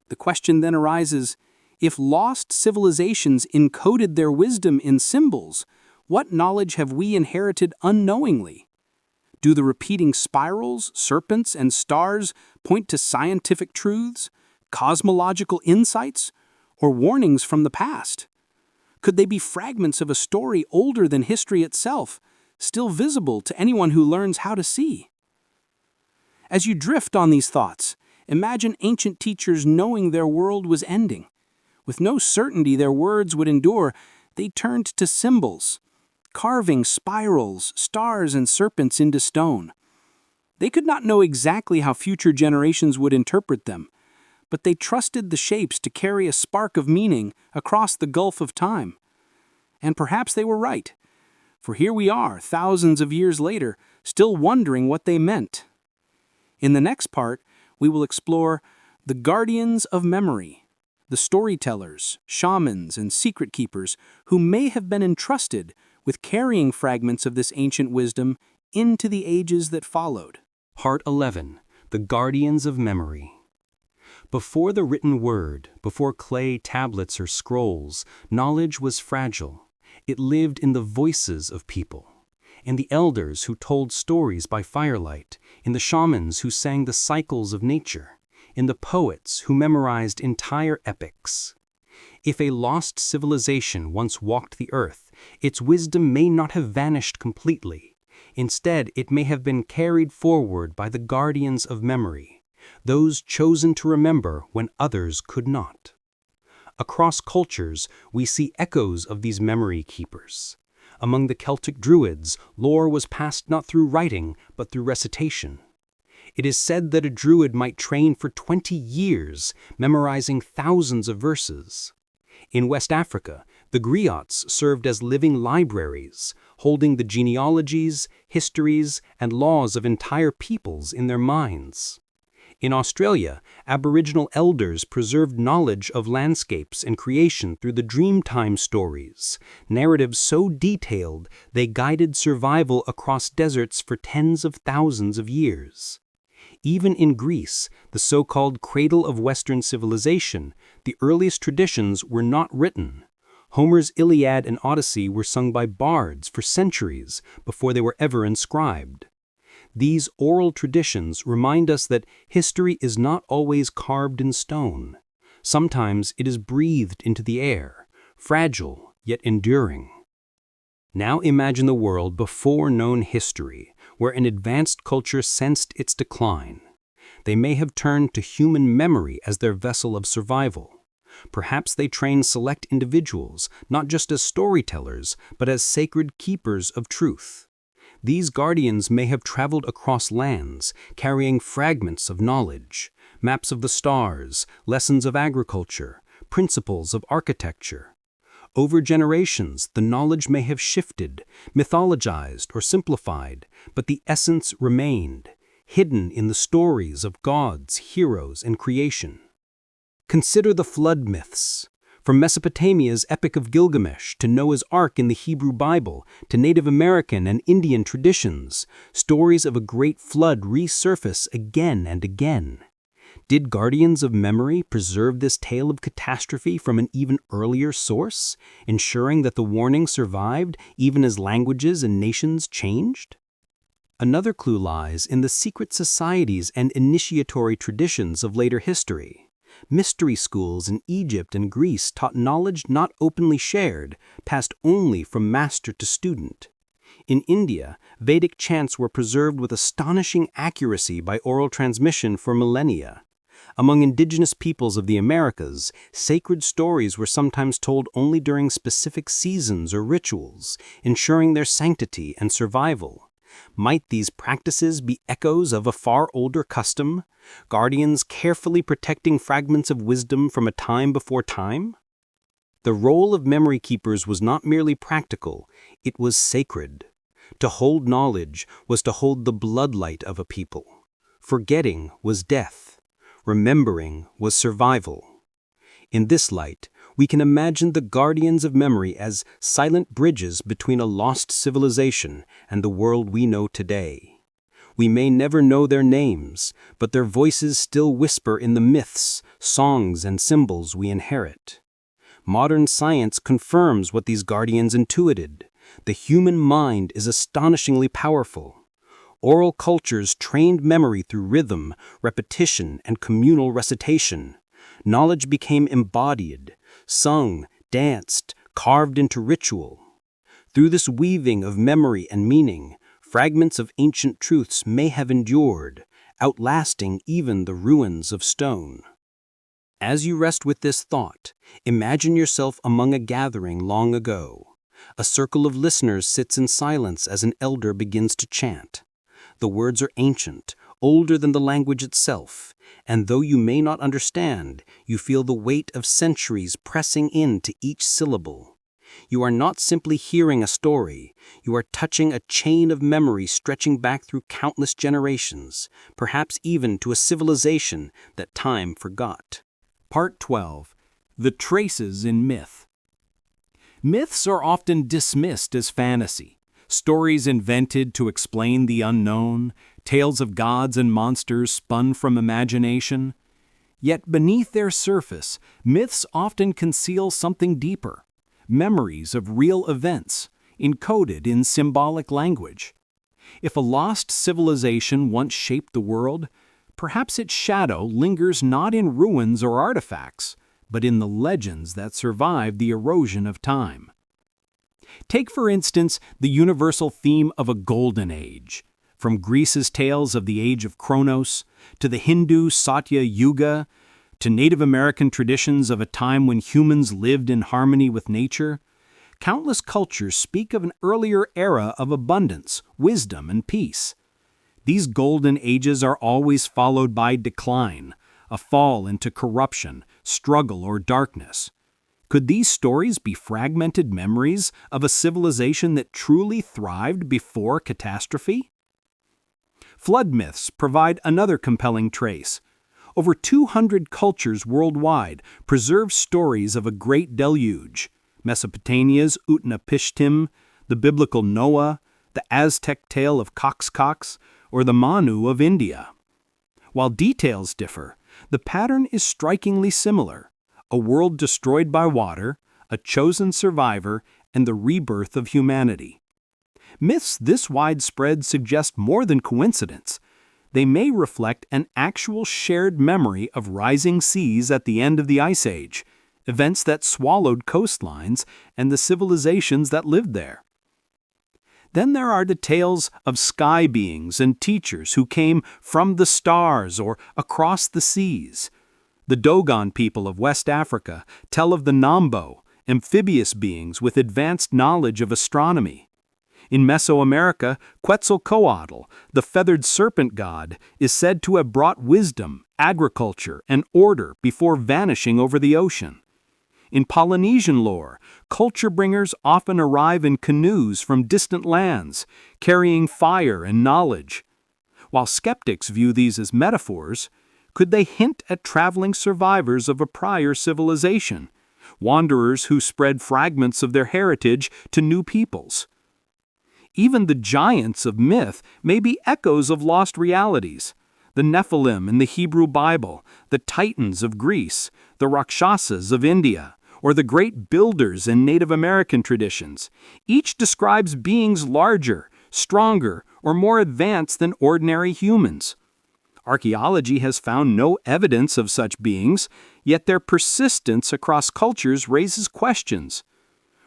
The question then arises, if lost civilizations encoded their wisdom in symbols, what knowledge have we inherited unknowingly? Do the repeating spirals, serpents, and stars point to scientific truths, cosmological insights, or warnings from the past? Could they be fragments of a story older than history itself, still visible to anyone who learns how to see? As you drift on these thoughts, imagine ancient teachers knowing their world was ending. With no certainty their words would endure, they turned to symbols, carving spirals, stars, and serpents into stone. They could not know exactly how future generations would interpret them, but they trusted the shapes to carry a spark of meaning across the gulf of time. And perhaps they were right, for here we are, thousands of years later, still wondering what they meant. In the next part, we will explore the guardians of memory, the storytellers, shamans, and secret keepers who may have been entrusted with carrying fragments of this ancient wisdom into the ages that followed. Part 11. The Guardians of Memory. Before the written word, before clay tablets or scrolls, knowledge was fragile. It lived in the voices of people, in the elders who told stories by firelight, in the shamans who sang the cycles of nature, in the poets who memorized entire epics. If a lost civilization once walked the earth, its wisdom may not have vanished completely. Instead, it may have been carried forward by the guardians of memory, those chosen to remember when others could not. Across cultures, we see echoes of these memory keepers. Among the Celtic Druids, lore was passed not through writing, but through recitation. It is said that a Druid might train for 20 years, memorizing thousands of verses. In West Africa, the griots served as living libraries, holding the genealogies, histories, and laws of entire peoples in their minds. In Australia, Aboriginal elders preserved knowledge of landscapes and creation through the Dreamtime stories, narratives so detailed they guided survival across deserts for tens of thousands of years. Even in Greece, the so-called cradle of Western civilization, the earliest traditions were not written. Homer's Iliad and Odyssey were sung by bards for centuries before they were ever inscribed. These oral traditions remind us that history is not always carved in stone. Sometimes it is breathed into the air, fragile yet enduring. Now imagine the world before known history, where an advanced culture sensed its decline. They may have turned to human memory as their vessel of survival. Perhaps they trained select individuals, not just as storytellers, but as sacred keepers of truth. These guardians may have traveled across lands, carrying fragments of knowledge, maps of the stars, lessons of agriculture, principles of architecture. Over generations, the knowledge may have shifted, mythologized, or simplified, but the essence remained, hidden in the stories of gods, heroes, and creation. Consider the flood myths. From Mesopotamia's Epic of Gilgamesh to Noah's Ark in the Hebrew Bible to Native American and Indian traditions, stories of a great flood resurface again and again. Did guardians of memory preserve this tale of catastrophe from an even earlier source, ensuring that the warning survived even as languages and nations changed? Another clue lies in the secret societies and initiatory traditions of later history. Mystery schools in Egypt and Greece taught knowledge not openly shared, passed only from master to student. In India, Vedic chants were preserved with astonishing accuracy by oral transmission for millennia. Among indigenous peoples of the Americas, sacred stories were sometimes told only during specific seasons or rituals, ensuring their sanctity and survival. Might these practices be echoes of a far older custom, guardians carefully protecting fragments of wisdom from a time before time? The role of memory keepers was not merely practical, it was sacred. To hold knowledge was to hold the bloodlight of a people. Forgetting was death. Remembering was survival. In this light, we can imagine the guardians of memory as silent bridges between a lost civilization and the world we know today. We may never know their names, but their voices still whisper in the myths, songs, and symbols we inherit. Modern science confirms what these guardians intuited. The human mind is astonishingly powerful. Oral cultures trained memory through rhythm, repetition, and communal recitation. Knowledge became embodied, sung, danced, carved into ritual. Through this weaving of memory and meaning, fragments of ancient truths may have endured, outlasting even the ruins of stone. As you rest with this thought, imagine yourself among a gathering long ago. A circle of listeners sits in silence as an elder begins to chant. The words are ancient, older than the language itself, and though you may not understand, you feel the weight of centuries pressing into each syllable. You are not simply hearing a story, you are touching a chain of memory stretching back through countless generations, perhaps even to a civilization that time forgot. Part 12. The Traces in Myth. Myths are often dismissed as fantasy, stories invented to explain the unknown, tales of gods and monsters spun from imagination. Yet beneath their surface, myths often conceal something deeper, memories of real events, encoded in symbolic language. If a lost civilization once shaped the world, perhaps its shadow lingers not in ruins or artifacts, but in the legends that survived the erosion of time. Take, for instance, the universal theme of a golden age. From Greece's tales of the age of Kronos, to the Hindu Satya Yuga, to Native American traditions of a time when humans lived in harmony with nature, countless cultures speak of an earlier era of abundance, wisdom, and peace. These golden ages are always followed by decline, a fall into corruption, struggle, or darkness. Could these stories be fragmented memories of a civilization that truly thrived before catastrophe? Flood myths provide another compelling trace. Over 200 cultures worldwide preserve stories of a great deluge. Mesopotamia's Utnapishtim, the biblical Noah, the Aztec tale of Coxcox, or the Manu of India. While details differ, the pattern is strikingly similar: a world destroyed by water, a chosen survivor, and the rebirth of humanity. Myths this widespread suggest more than coincidence. They may reflect an actual shared memory of rising seas at the end of the Ice Age, events that swallowed coastlines and the civilizations that lived there. Then there are the tales of sky beings and teachers who came from the stars or across the seas. The Dogon people of West Africa tell of the Nambo, amphibious beings with advanced knowledge of astronomy. In Mesoamerica, Quetzalcoatl, the feathered serpent god, is said to have brought wisdom, agriculture, and order before vanishing over the ocean. In Polynesian lore, culture bringers often arrive in canoes from distant lands, carrying fire and knowledge. While skeptics view these as metaphors, could they hint at traveling survivors of a prior civilization, wanderers who spread fragments of their heritage to new peoples? Even the giants of myth may be echoes of lost realities. The Nephilim in the Hebrew Bible, the Titans of Greece, the Rakshasas of India, or the great builders in Native American traditions. Each describes beings larger, stronger, or more advanced than ordinary humans. Archaeology has found no evidence of such beings, yet their persistence across cultures raises questions.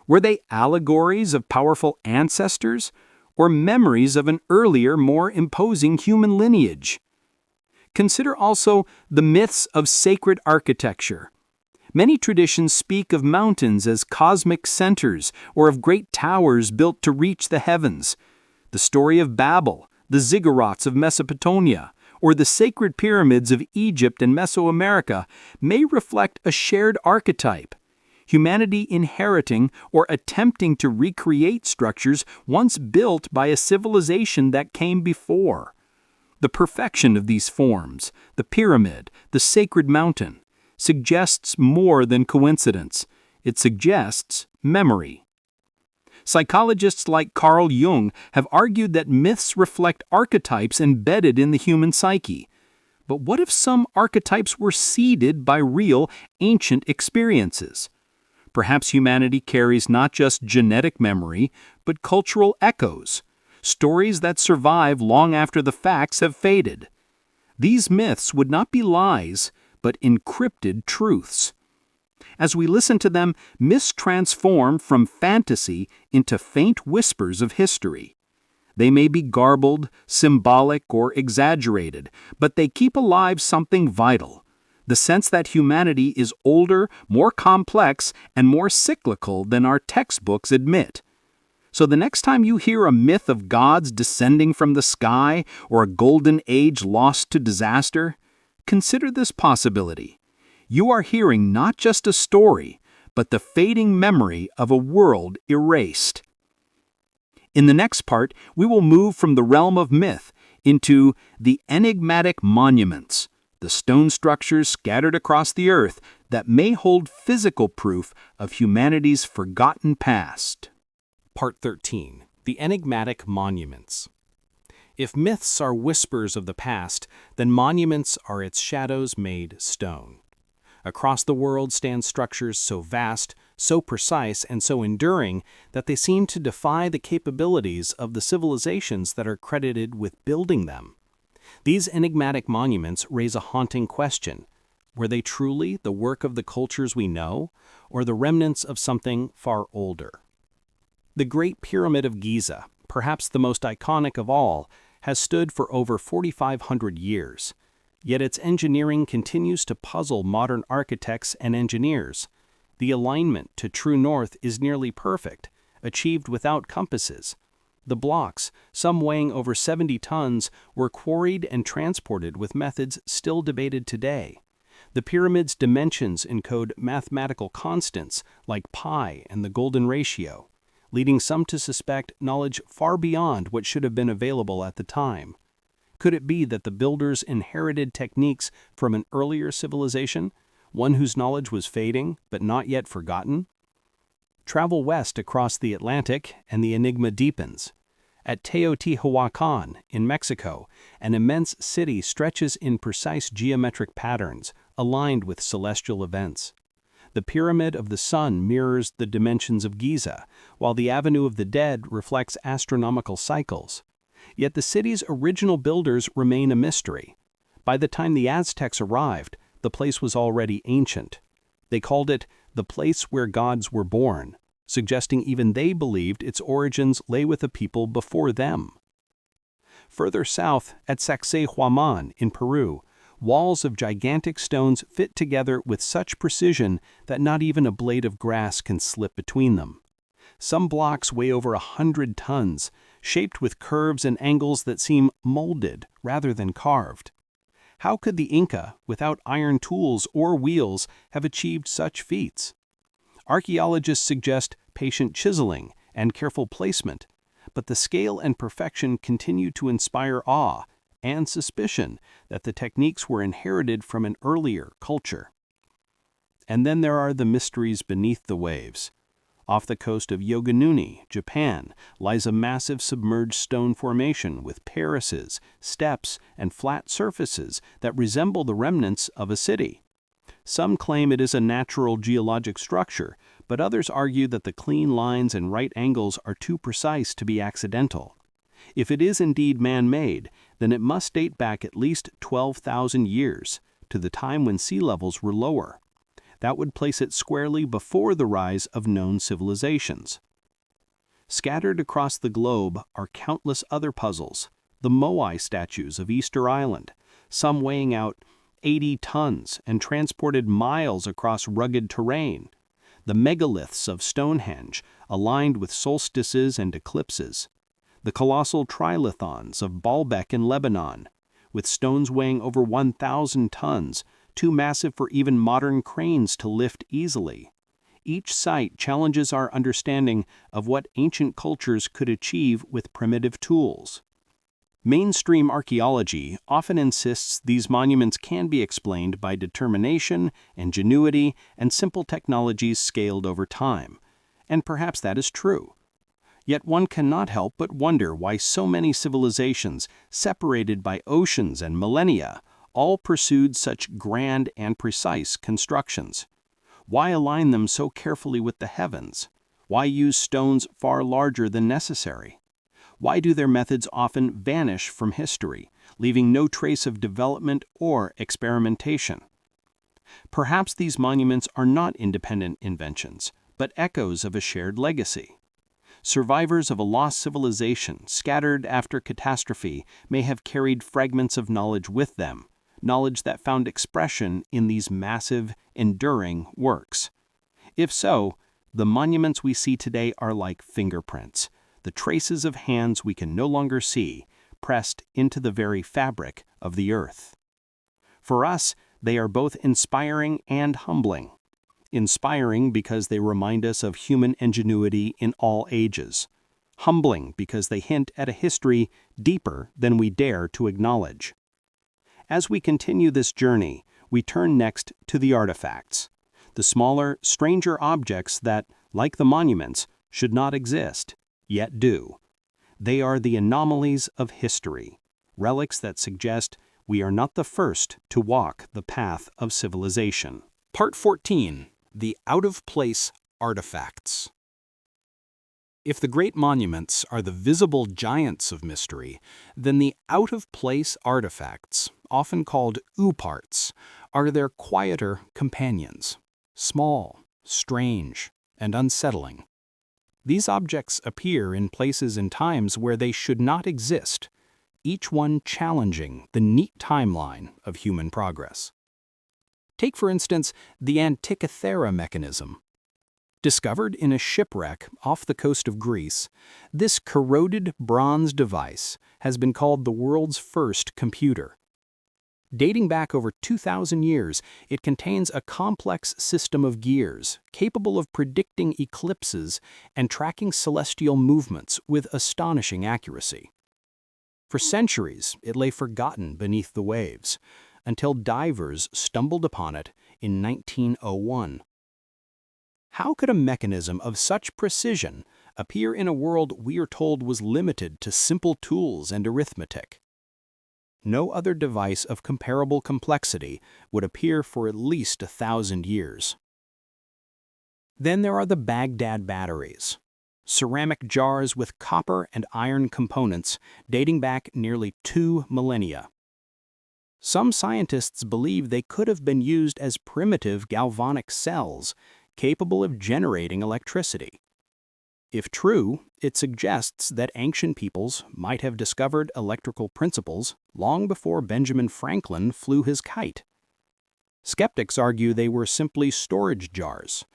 Were they allegories of powerful ancestors, or memories of an earlier, more imposing human lineage? Consider also the myths of sacred architecture. Many traditions speak of mountains as cosmic centers or of great towers built to reach the heavens. The story of Babel, the ziggurats of Mesopotamia, or the sacred pyramids of Egypt and Mesoamerica may reflect a shared archetype, humanity inheriting or attempting to recreate structures once built by a civilization that came before. The perfection of these forms, the pyramid, the sacred mountain, suggests more than coincidence. It suggests memory. Psychologists like Carl Jung have argued that myths reflect archetypes embedded in the human psyche. But what if some archetypes were seeded by real, ancient experiences? Perhaps humanity carries not just genetic memory, but cultural echoes, stories that survive long after the facts have faded. These myths would not be lies, but encrypted truths. As we listen to them, myths transform from fantasy into faint whispers of history. They may be garbled, symbolic, or exaggerated, but they keep alive something vital: the sense that humanity is older, more complex, and more cyclical than our textbooks admit. So the next time you hear a myth of gods descending from the sky or a golden age lost to disaster, consider this possibility. You are hearing not just a story, but the fading memory of a world erased. In the next part, we will move from the realm of myth into the enigmatic monuments, the stone structures scattered across the earth that may hold physical proof of humanity's forgotten past. Part 13. The Enigmatic Monuments. If myths are whispers of the past, then monuments are its shadows made stone. Across the world stand structures so vast, so precise, and so enduring that they seem to defy the capabilities of the civilizations that are credited with building them. These enigmatic monuments raise a haunting question. Were they truly the work of the cultures we know, or the remnants of something far older? The Great Pyramid of Giza, perhaps the most iconic of all, has stood for over 4,500 years. Yet its engineering continues to puzzle modern architects and engineers. The alignment to true north is nearly perfect, achieved without compasses. The blocks, some weighing over 70 tons, were quarried and transported with methods still debated today. The pyramid's dimensions encode mathematical constants like pi and the golden ratio, leading some to suspect knowledge far beyond what should have been available at the time. Could it be that the builders inherited techniques from an earlier civilization, one whose knowledge was fading but not yet forgotten? Travel west across the Atlantic and the enigma deepens. At Teotihuacan, in Mexico, an immense city stretches in precise geometric patterns, aligned with celestial events. The Pyramid of the Sun mirrors the dimensions of Giza, while the Avenue of the Dead reflects astronomical cycles. Yet the city's original builders remain a mystery. By the time the Aztecs arrived, the place was already ancient. They called it the place where gods were born, suggesting even they believed its origins lay with a people before them. Further south, at Sacsayhuaman in Peru, walls of gigantic stones fit together with such precision that not even a blade of grass can slip between them. Some blocks weigh over 100 tons, shaped with curves and angles that seem molded rather than carved. How could the Inca, without iron tools or wheels, have achieved such feats? Archaeologists suggest patient chiseling and careful placement, but the scale and perfection continue to inspire awe and suspicion that the techniques were inherited from an earlier culture. And then there are the mysteries beneath the waves. Off the coast of Yoganuni, Japan, lies a massive submerged stone formation with terraces, steps, and flat surfaces that resemble the remnants of a city. Some claim it is a natural geologic structure, but others argue that the clean lines and right angles are too precise to be accidental. If it is indeed man-made, then it must date back at least 12,000 years, to the time when sea levels were lower. That would place it squarely before the rise of known civilizations. Scattered across the globe are countless other puzzles, the Moai statues of Easter Island, some weighing out 80 tons and transported miles across rugged terrain, the megaliths of Stonehenge, aligned with solstices and eclipses, the colossal trilithons of Baalbek in Lebanon, with stones weighing over 1,000 tons, too massive for even modern cranes to lift easily. Each site challenges our understanding of what ancient cultures could achieve with primitive tools. Mainstream archaeology often insists these monuments can be explained by determination, ingenuity, and simple technologies scaled over time. And perhaps that is true. Yet one cannot help but wonder why so many civilizations, separated by oceans and millennia, all pursued such grand and precise constructions. Why align them so carefully with the heavens? Why use stones far larger than necessary? Why do their methods often vanish from history, leaving no trace of development or experimentation? Perhaps these monuments are not independent inventions, but echoes of a shared legacy. Survivors of a lost civilization scattered after catastrophe may have carried fragments of knowledge with them, knowledge that found expression in these massive, enduring works. If so, the monuments we see today are like fingerprints, the traces of hands we can no longer see, pressed into the very fabric of the earth. For us, they are both inspiring and humbling. Inspiring because they remind us of human ingenuity in all ages. Humbling because they hint at a history deeper than we dare to acknowledge. As we continue this journey, we turn next to the artifacts, the smaller, stranger objects that, like the monuments, should not exist, yet do. They are the anomalies of history, relics that suggest we are not the first to walk the path of civilization. Part 14. The Out-of-Place Artifacts. If the great monuments are the visible giants of mystery, then the out-of-place artifacts, often called ooparts, are their quieter companions, small, strange, and unsettling. These objects appear in places and times where they should not exist, each one challenging the neat timeline of human progress. Take, for instance, the Antikythera mechanism. Discovered in a shipwreck off the coast of Greece, this corroded bronze device has been called the world's first computer. Dating back over 2,000 years, it contains a complex system of gears capable of predicting eclipses and tracking celestial movements with astonishing accuracy. For centuries, it lay forgotten beneath the waves, until divers stumbled upon it in 1901. How could a mechanism of such precision appear in a world we are told was limited to simple tools and arithmetic? No other device of comparable complexity would appear for at least 1,000 years. Then there are the Baghdad batteries, ceramic jars with copper and iron components dating back nearly 2 millennia. Some scientists believe they could have been used as primitive galvanic cells, capable of generating electricity. If true, it suggests that ancient peoples might have discovered electrical principles long before Benjamin Franklin flew his kite. Skeptics argue they were simply storage jars.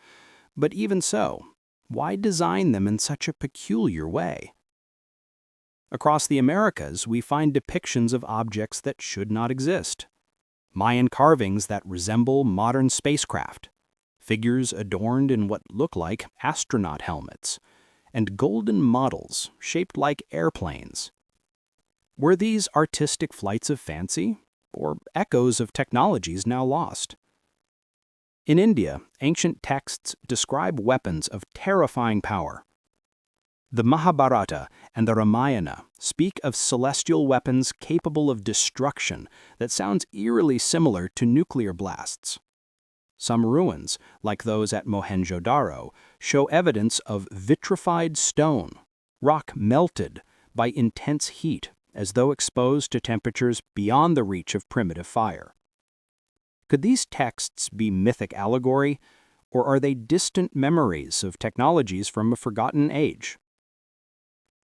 But even so, why design them in such a peculiar way? Across the Americas, we find depictions of objects that should not exist. Mayan carvings that resemble modern spacecraft, figures adorned in what look like astronaut helmets, and golden models shaped like airplanes. Were these artistic flights of fancy, or echoes of technologies now lost? In India, ancient texts describe weapons of terrifying power. The Mahabharata and the Ramayana speak of celestial weapons capable of destruction that sounds eerily similar to nuclear blasts. Some ruins, like those at Mohenjo-Daro, show evidence of vitrified stone, rock melted by intense heat as though exposed to temperatures beyond the reach of primitive fire. Could these texts be mythic allegory, or are they distant memories of technologies from a forgotten age?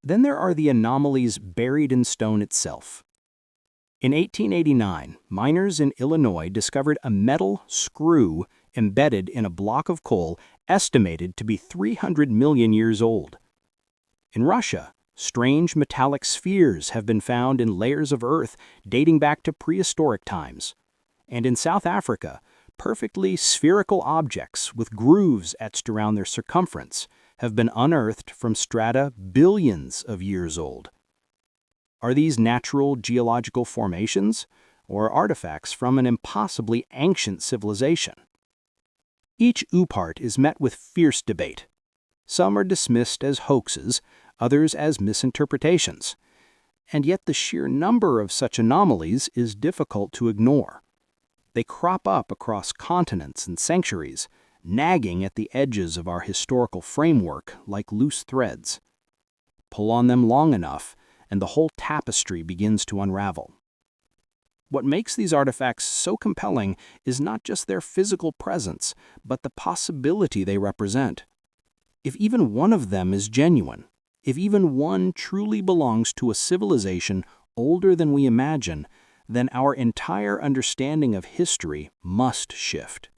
Then there are the anomalies buried in stone itself. In 1889, miners in Illinois discovered a metal screw embedded in a block of coal estimated to be 300 million years old. In Russia, strange metallic spheres have been found in layers of earth dating back to prehistoric times. And in South Africa, perfectly spherical objects with grooves etched around their circumference have been unearthed from strata billions of years old. Are these natural geological formations, or artifacts from an impossibly ancient civilization? Each oopart is met with fierce debate. Some are dismissed as hoaxes, others as misinterpretations. And yet the sheer number of such anomalies is difficult to ignore. They crop up across continents and centuries, nagging at the edges of our historical framework like loose threads. Pull on them long enough, and the whole tapestry begins to unravel. What makes these artifacts so compelling is not just their physical presence, but the possibility they represent. If even one of them is genuine, if even one truly belongs to a civilization older than we imagine, then our entire understanding of history must shift.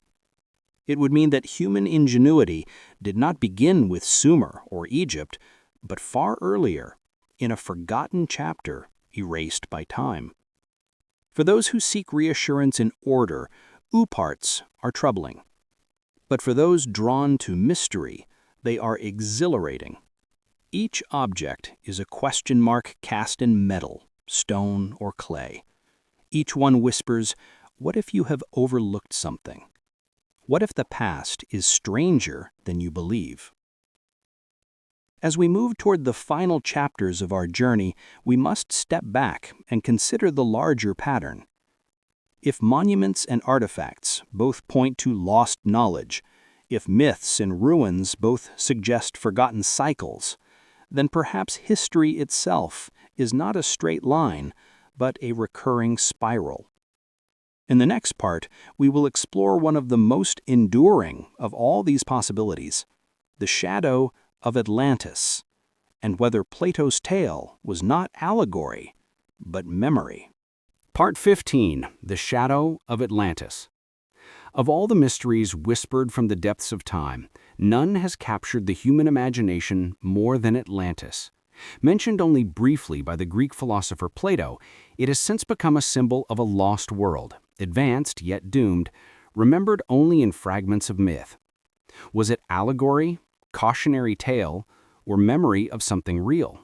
It would mean that human ingenuity did not begin with Sumer or Egypt, but far earlier, in a forgotten chapter erased by time. For those who seek reassurance in order, ooparts are troubling. But for those drawn to mystery, they are exhilarating. Each object is a question mark cast in metal, stone, or clay. Each one whispers, "What if you have overlooked something? What if the past is stranger than you believe?" As we move toward the final chapters of our journey, we must step back and consider the larger pattern. If monuments and artifacts both point to lost knowledge, if myths and ruins both suggest forgotten cycles, then perhaps history itself is not a straight line, but a recurring spiral. In the next part, we will explore one of the most enduring of all these possibilities, the Shadow of Atlantis, and whether Plato's tale was not allegory, but memory. Part 15, The Shadow of Atlantis. Of all the mysteries whispered from the depths of time, none has captured the human imagination more than Atlantis. Mentioned only briefly by the Greek philosopher Plato, it has since become a symbol of a lost world, advanced yet doomed, remembered only in fragments of myth. Was it allegory, cautionary tale, or memory of something real?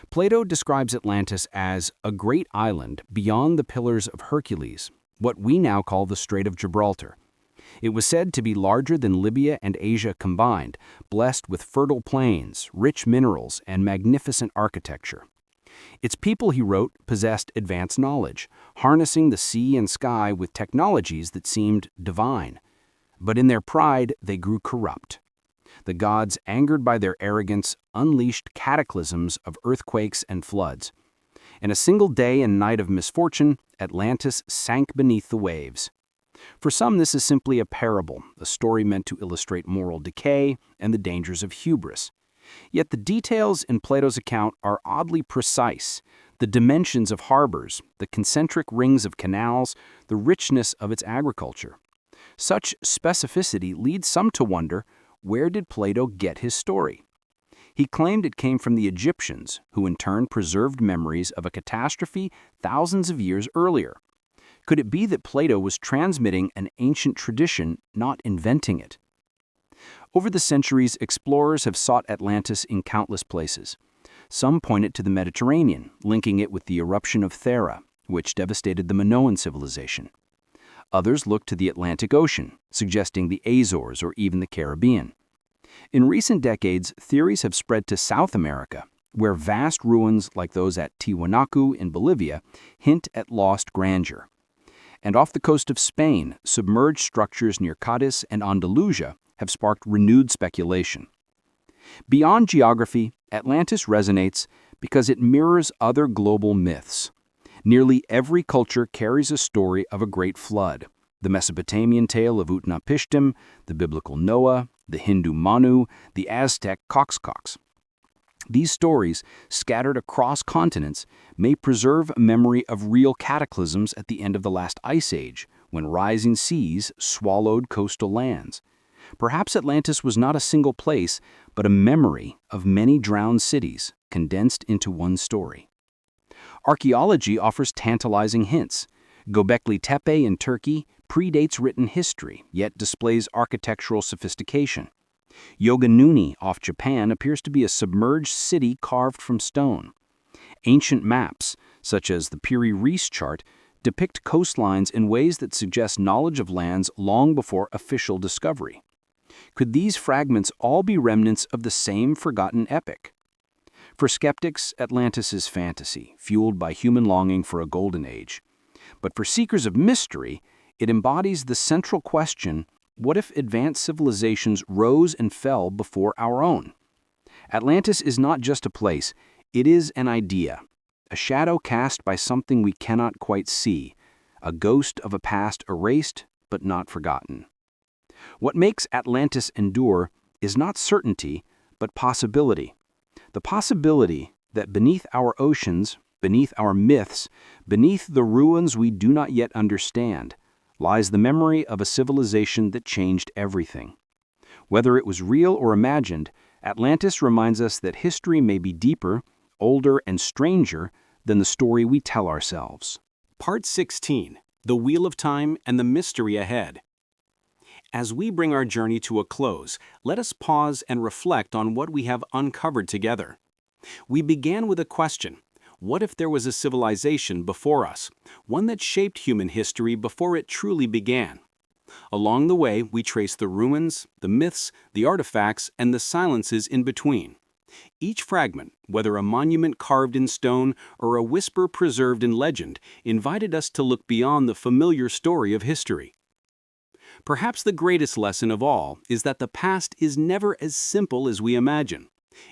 Plato describes Atlantis as a great island beyond the Pillars of Hercules, what we now call the Strait of Gibraltar. It was said to be larger than Libya and Asia combined, blessed with fertile plains, rich minerals, and magnificent architecture. Its people, he wrote, possessed advanced knowledge, harnessing the sea and sky with technologies that seemed divine. But in their pride, they grew corrupt. The gods, angered by their arrogance, unleashed cataclysms of earthquakes and floods. In a single day and night of misfortune, Atlantis sank beneath the waves. For some, this is simply a parable, a story meant to illustrate moral decay and the dangers of hubris. Yet the details in Plato's account are oddly precise. The dimensions of harbors, the concentric rings of canals, the richness of its agriculture. Such specificity leads some to wonder, where did Plato get his story? He claimed it came from the Egyptians, who in turn preserved memories of a catastrophe thousands of years earlier. Could it be that Plato was transmitting an ancient tradition, not inventing it? Over the centuries, explorers have sought Atlantis in countless places. Some point it to the Mediterranean, linking it with the eruption of Thera, which devastated the Minoan civilization. Others look to the Atlantic Ocean, suggesting the Azores or even the Caribbean. In recent decades, theories have spread to South America, where vast ruins like those at Tiwanaku in Bolivia hint at lost grandeur. And off the coast of Spain, submerged structures near Cadiz and Andalusia have sparked renewed speculation. Beyond geography, Atlantis resonates because it mirrors other global myths. Nearly every culture carries a story of a great flood. The Mesopotamian tale of Utnapishtim, the biblical Noah, the Hindu Manu, the Aztec Coxcox. These stories, scattered across continents, may preserve a memory of real cataclysms at the end of the last ice age, when rising seas swallowed coastal lands. Perhaps Atlantis was not a single place, but a memory of many drowned cities, condensed into one story. Archaeology offers tantalizing hints. Göbekli Tepe in Turkey predates written history, yet displays architectural sophistication. Yoganuni off Japan appears to be a submerged city carved from stone. Ancient maps, such as the Piri Reis chart, depict coastlines in ways that suggest knowledge of lands long before official discovery. Could these fragments all be remnants of the same forgotten epic? For skeptics, Atlantis is fantasy, fueled by human longing for a golden age. But for seekers of mystery, it embodies the central question, what if advanced civilizations rose and fell before our own? Atlantis is not just a place, it is an idea, a shadow cast by something we cannot quite see, a ghost of a past erased but not forgotten. What makes Atlantis endure is not certainty, but possibility. The possibility that beneath our oceans, beneath our myths, beneath the ruins we do not yet understand, lies the memory of a civilization that changed everything. Whether it was real or imagined, Atlantis reminds us that history may be deeper, older, and stranger than the story we tell ourselves. Part 16. The Wheel of Time and the Mystery Ahead. As we bring our journey to a close, let us pause and reflect on what we have uncovered together. We began with a question. What if there was a civilization before us, one that shaped human history before it truly began? Along the way, we trace the ruins, the myths, the artifacts, and the silences in between. Each fragment, whether a monument carved in stone or a whisper preserved in legend, invited us to look beyond the familiar story of history. Perhaps the greatest lesson of all is that the past is never as simple as we imagine.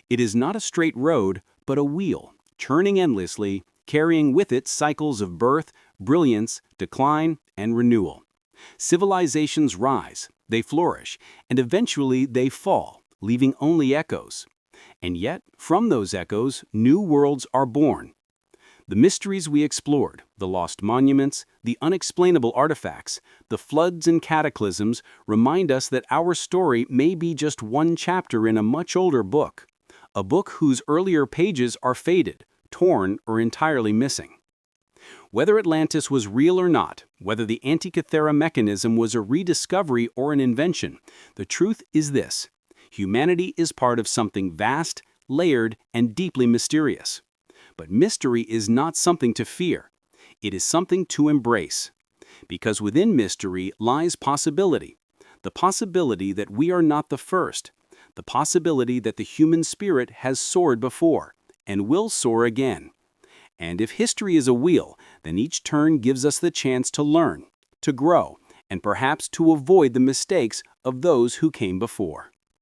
It is not a straight road, but a wheel, churning endlessly, carrying with it cycles of birth, brilliance, decline, and renewal. Civilizations rise, they flourish, and eventually they fall, leaving only echoes. And yet, from those echoes, new worlds are born. The mysteries we explored, the lost monuments, the unexplainable artifacts, the floods and cataclysms remind us that our story may be just one chapter in a much older book, a book whose earlier pages are faded, torn, or entirely missing. Whether Atlantis was real or not, whether the Antikythera mechanism was a rediscovery or an invention, the truth is this: humanity is part of something vast, layered, and deeply mysterious. But mystery is not something to fear. It is something to embrace. Because within mystery lies possibility. The possibility that we are not the first. The possibility that the human spirit has soared before and will soar again. And if history is a wheel, then each turn gives us the chance to learn, to grow, and perhaps to avoid the mistakes of those who came before.